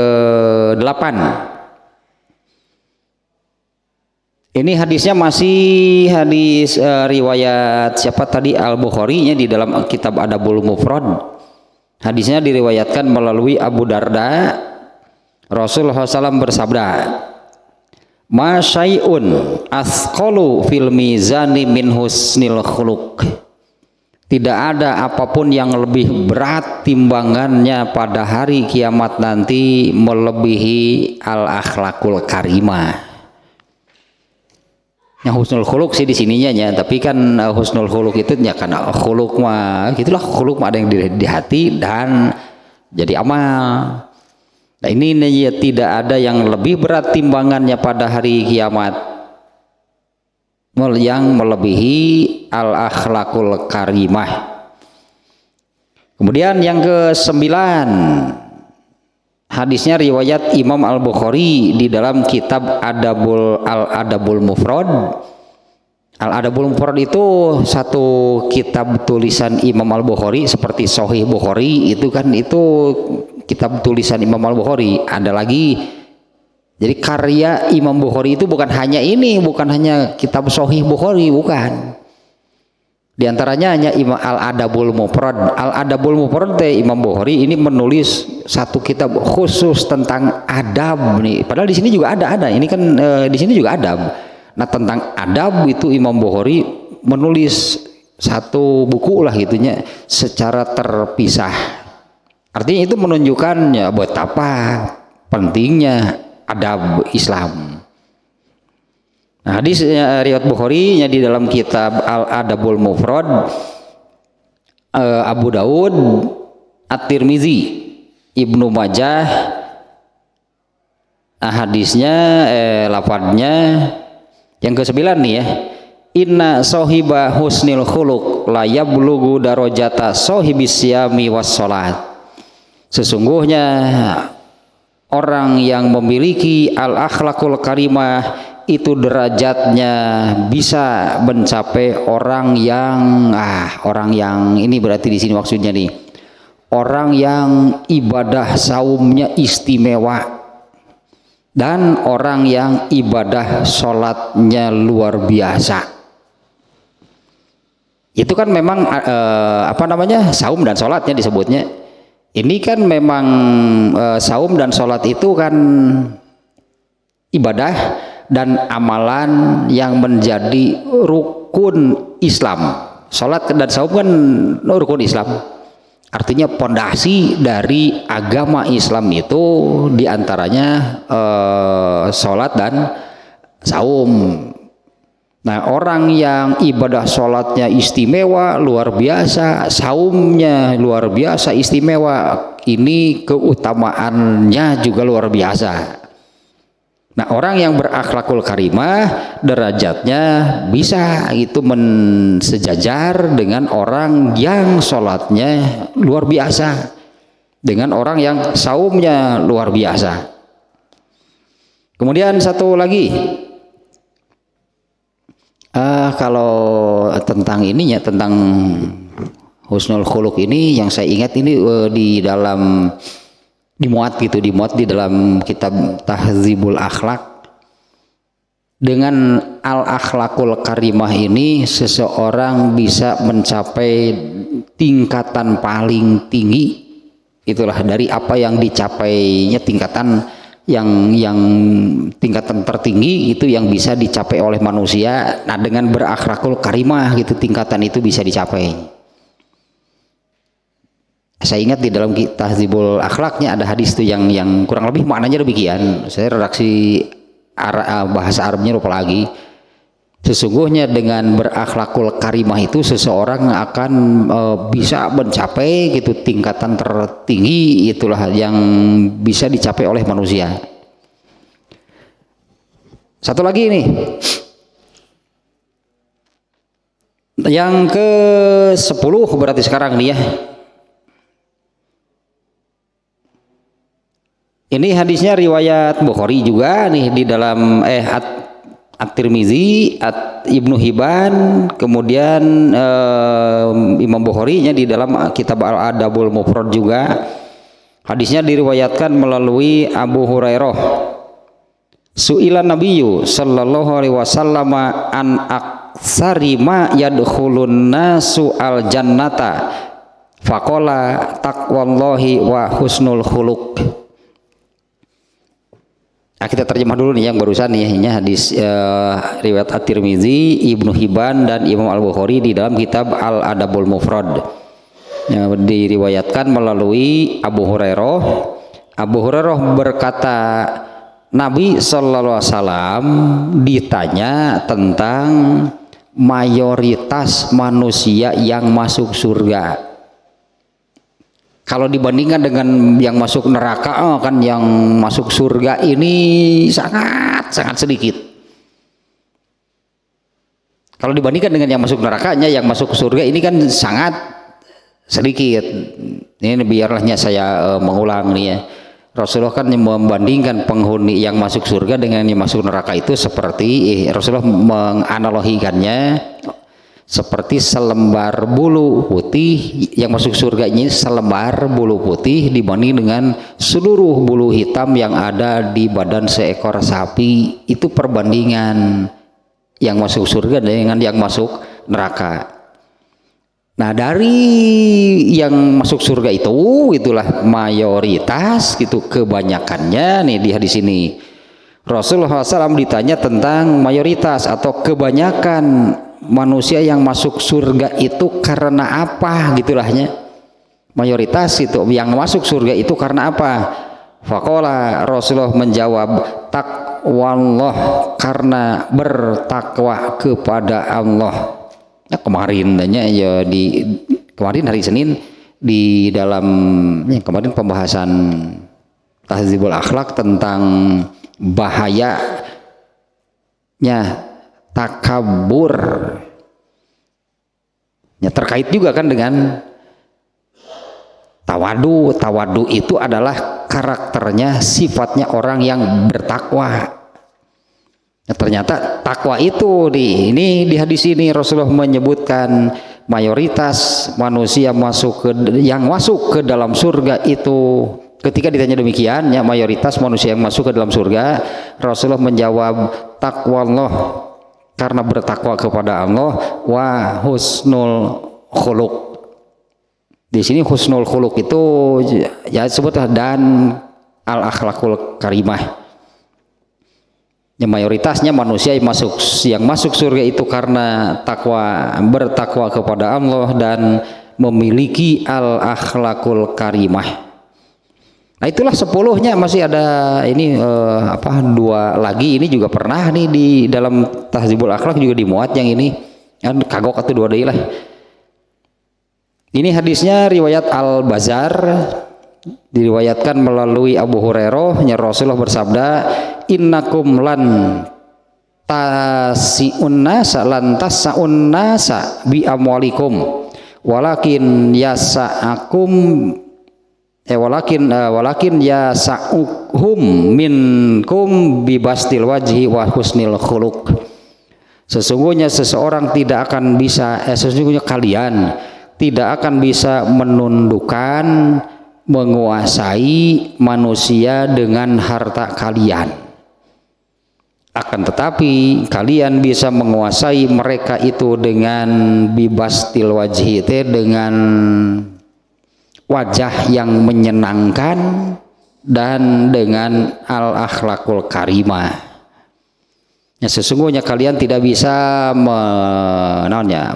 8. Ini hadisnya masih hadis riwayat siapa tadi? Al-Bukhari-nya di dalam kitab Adabul Mufrad. Hadisnya diriwayatkan melalui Abu Darda. Rasulullah SAW bersabda, ma syai'un asqalu fil mizani min husnil khuluq. Tidak ada apapun yang lebih berat timbangannya pada hari kiamat nanti melebihi al-akhlakul karimah. Yang husnul khuluq sih di sininya ya, tapi kan husnul khuluq itu ya kan khuluq mah gitulah, khuluq mah ada yang di hati dan jadi amal. Nah ini ya, tidak ada yang lebih berat timbangannya pada hari kiamat yang melebihi al-akhlakul karimah. Kemudian yang ke-9, hadisnya riwayat Imam Al-Bukhari di dalam kitab Adabul Mufrad. Al-Adabul Mufrad itu satu kitab tulisan Imam Al-Bukhari seperti Sahih Bukhari itu kan, itu kitab tulisan Imam Al-Bukhari. Ada lagi, jadi karya Imam Bukhari itu bukan hanya ini, bukan hanya kitab Sahih Bukhari, bukan. Di antaranya hanya Imam Al-Adabul Mufrad. Al-Adabul Mufrad Imam Bukhari ini menulis satu kitab khusus tentang adab nih. Padahal di sini juga ada. Ini kan di sini juga adab. Nah, tentang adab itu Imam Bukhari menulis satu buku lah gitunya secara terpisah. Artinya itu menunjukkan ya betapa pentingnya adab Islam. Nah, hadis riwayat Bukhari di dalam kitab Al-Adabul Mufrad, Abu Daud, At-Tirmizi, Ibnu Majah, hadisnya lafadznya yang ke-9 nih ya. Inna sohiba husnil khuluq la yablughu darajata sohibis siyami was sholat. Sesungguhnya orang yang memiliki al-akhlakul karimah itu derajatnya bisa mencapai orang yang ini berarti di sini maksudnya nih, orang yang ibadah saumnya istimewa dan orang yang ibadah sholatnya luar biasa. Itu kan memang saum dan sholatnya disebutnya. Ini kan memang saum dan sholat itu kan ibadah dan amalan yang menjadi rukun Islam. Sholat dan saum kan rukun Islam. Artinya pondasi dari agama Islam itu diantaranya sholat dan saum. Nah, orang yang ibadah sholatnya istimewa luar biasa, saumnya luar biasa istimewa, ini keutamaannya juga luar biasa. Nah, orang yang berakhlakul karimah derajatnya bisa itu sejajar dengan orang yang sholatnya luar biasa, dengan orang yang saumnya luar biasa. Kemudian satu lagi, kalau tentang ininya, tentang husnul khuluq ini yang saya ingat ini di dalam dimuat di dalam kitab Tahdzibul Akhlak. Dengan al-akhlakul karimah ini seseorang bisa mencapai tingkatan paling tinggi, itulah dari apa yang dicapainya, tingkatan yang tingkatan tertinggi itu yang bisa dicapai oleh manusia. Nah, dengan berakhlakul karimah gitu tingkatan itu bisa dicapai. Saya ingat di dalam Tahdzibul Akhlaknya ada hadis itu yang kurang lebih maknanya demikian. Saya redaksi bahasa Arabnya lupa lagi. Sesungguhnya dengan berakhlakul karimah itu seseorang akan bisa mencapai gitu tingkatan tertinggi, itulah yang bisa dicapai oleh manusia. Satu lagi nih, yang ke-10 berarti sekarang nih ya. Ini hadisnya riwayat Bukhari juga nih di dalam At-Tirmizi, Ibnu Hibban, kemudian Imam Bukhari-nya di dalam kitab Al-Adabul Mufrad juga. Hadisnya diriwayatkan melalui Abu Hurairah. Su'ila Nabiyyu sallallahu alaihi wasallam an aksari ma yadkhulun nasu al jannata faqala taqwallahi wa husnul khuluq. Nah, kita terjemah dulu nih yang barusan nih, ini hadis riwayat At-Tirmizi, Ibnu Hibban dan Imam Al-Bukhari di dalam kitab Al-Adabul Mufrad. Yang diriwayatkan melalui Abu Hurairah. Abu Hurairah berkata, Nabi sallallahu alaihi wasallam ditanya tentang mayoritas manusia yang masuk surga. Kalau dibandingkan dengan yang masuk neraka, kan yang masuk surga ini sangat sedikit. Kalau dibandingkan dengan yang masuk nerakanya, yang masuk surga ini kan sangat sedikit. Ini biarlahnya saya mengulang nih ya. Rasulullah kan membandingkan penghuni yang masuk surga dengan yang masuk neraka itu seperti Rasulullah menganalogikannya seperti selembar bulu putih. Yang masuk surga ini selembar bulu putih dibanding dengan seluruh bulu hitam yang ada di badan seekor sapi. Itu perbandingan yang masuk surga dengan yang masuk neraka. Nah, dari yang masuk surga itu itulah mayoritas gitu, kebanyakannya nih di hadis ini Rasulullah SAW ditanya tentang mayoritas atau kebanyakan manusia yang masuk surga itu karena apa gitulahnya. Mayoritas itu yang masuk surga itu karena apa? Faqala, Rasulullah menjawab, taqwallah, karena bertakwa kepada Allah. Ya, kemarin ya kemarin hari Senin di dalam kemarin pembahasan Tahdzibul Akhlak tentang bahayanya takabur. Ya, terkait juga kan dengan tawadu. Tawadu itu adalah karakternya, sifatnya orang yang bertakwa. Ya, ternyata takwa itu di hadis ini Rasulullah menyebutkan mayoritas manusia yang masuk ke dalam surga itu. Ketika ditanya demikian, ya mayoritas manusia yang masuk ke dalam surga, Rasulullah menjawab taqwallah, karena bertakwa kepada Allah, wa husnul khuluq. Di sini husnul khuluq itu ya sebutlah dan al akhlakul karimah. Ya, mayoritasnya manusia yang masuk surga itu karena bertakwa kepada Allah dan memiliki al akhlakul karimah. Nah, itulah 10-nya. Masih ada ini dua lagi, ini juga pernah nih di dalam Tahdzibul Akhlak juga dimuat yang ini kan kagok atau dua deui lah. Ini hadisnya riwayat Al Bazar, diriwayatkan melalui Abu Hurairah, Rasulullah bersabda, innakum lan tasa'un nasa bi amwalikum walakin yasa'uhum minkum bi bastil wajhi wa husnil khuluq. Sesungguhnya kalian tidak akan bisa menundukkan, menguasai manusia dengan harta kalian. Akan tetapi kalian bisa menguasai mereka itu dengan bibastil wajhi, dengan wajah yang menyenangkan dan dengan al akhlakul karimah. Ya, sesungguhnya kalian tidak bisa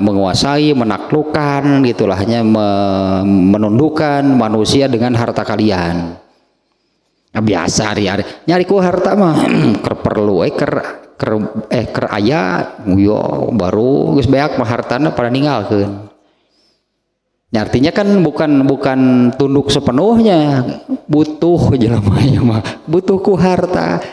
menguasai, menaklukkan gitulahnya, menundukkan manusia dengan harta kalian. Nah, biasa hari-hari nyari ku harta mah perlu ker aya yo baru geus beak mah hartana pada ninggalkeun. Ya, artinya kan bukan tunduk sepenuhnya, butuh jelema mah butuh ku harta.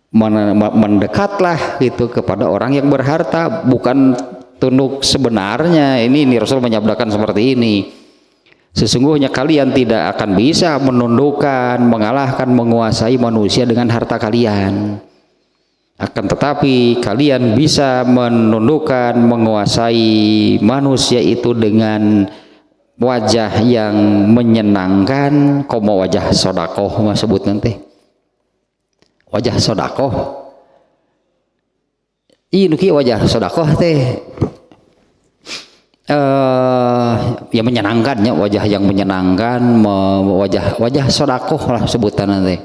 Mendekatlah gitu kepada orang yang berharta, bukan tunduk sebenarnya. Ini Rasul menyabdakan seperti ini, sesungguhnya kalian tidak akan bisa menundukkan, mengalahkan, menguasai manusia dengan harta kalian. Akan tetapi kalian bisa menundukkan, menguasai manusia itu dengan wajah yang menyenangkan, komo wajah sodakoh sebut nanti wajah sodakoh. Ini wajah sodakoh teh ya menyenangkannya, wajah yang menyenangkan, wajah sodakoh lah sebutan nanti.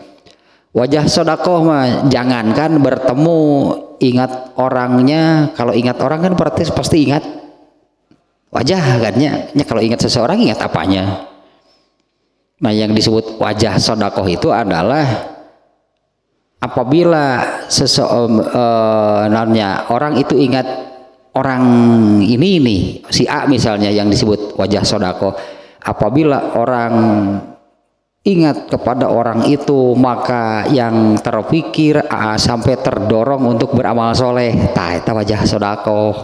Wajah sodakoh mah jangankan bertemu ingat orangnya. Kalau ingat orang kan pasti ingat wajah kan ya. Kalau ingat seseorang ingat apanya. Nah, yang disebut wajah sodakoh itu adalah apabila orang itu ingat orang ini si A misalnya, yang disebut wajah sodako. Apabila orang ingat kepada orang itu, maka yang terpikir sampai terdorong untuk beramal soleh, eta wajah sodako.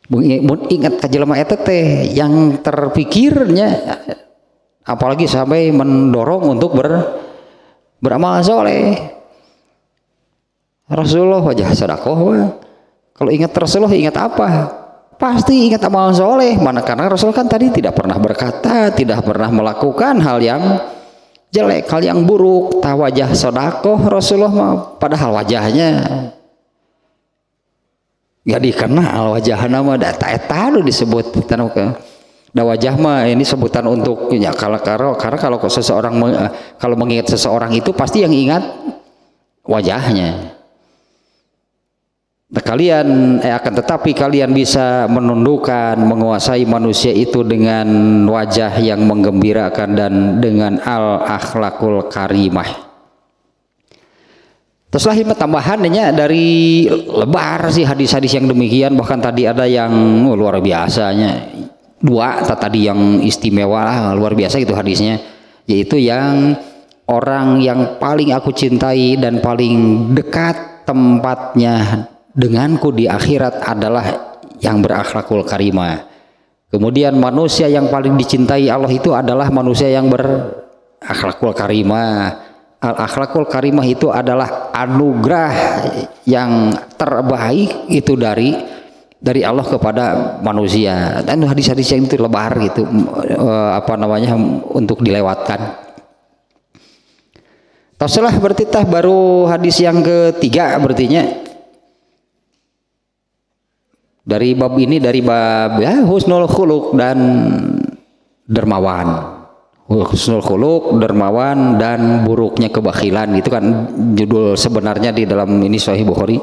Mun ingat ka jelema eta teh yang terpikirnya apalagi sampai mendorong untuk beramal soleh. Rasulullah wajah sedekah. Kalau ingat Rasulullah ingat apa? Pasti ingat amal soleh. Mana karena Rasul kan tadi tidak pernah berkata, tidak pernah melakukan hal yang jelek, hal yang buruk. Wajah sedekah Rasulullah mah, padahal wajahnya gak dikenal, wajah nama data etanu disebut da wajah mah ini sebutan untuk ya karena kalau seseorang kalau mengingat seseorang itu pasti yang ingat wajahnya. Nah, kalian akan tetapi kalian bisa menundukkan, menguasai manusia itu dengan wajah yang menggembirakan dan dengan al-akhlakul karimah. Terus lah tambahannya dari lebar sih hadis-hadis yang demikian, bahkan tadi ada yang luar biasanya. Dua tadi yang istimewa lah, luar biasa itu hadisnya, yaitu yang orang yang paling aku cintai dan paling dekat tempatnya denganku di akhirat adalah yang berakhlakul karimah. Kemudian manusia yang paling dicintai Allah itu adalah manusia yang berakhlakul karimah. Al-akhlakul karimah itu adalah anugerah yang terbaik itu dari Allah kepada manusia. Dan hadis-hadis yang itu lebar gitu, untuk dilewatkan. Setelah berarti baru hadis yang ketiga berartinya dari bab ini, dari bab ya husnul khuluq dan dermawan. Husnul khuluq, dermawan dan buruknya kebakhilan, itu kan judul sebenarnya di dalam ini Sahih Bukhari.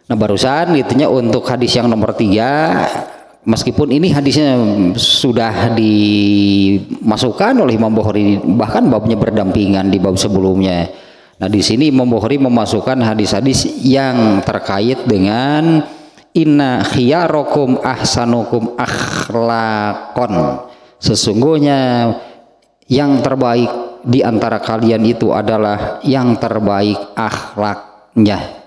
Nah barusan gitunya untuk hadis yang nomor 3, meskipun ini hadisnya sudah dimasukkan oleh Imam Bukhari, bahkan babnya berdampingan di bab sebelumnya. Nah di sini Imam Bukhari memasukkan hadis-hadis yang terkait dengan inna khiyarakum ahsanukum akhlaqon, sesungguhnya yang terbaik di antara kalian itu adalah yang terbaik akhlaknya.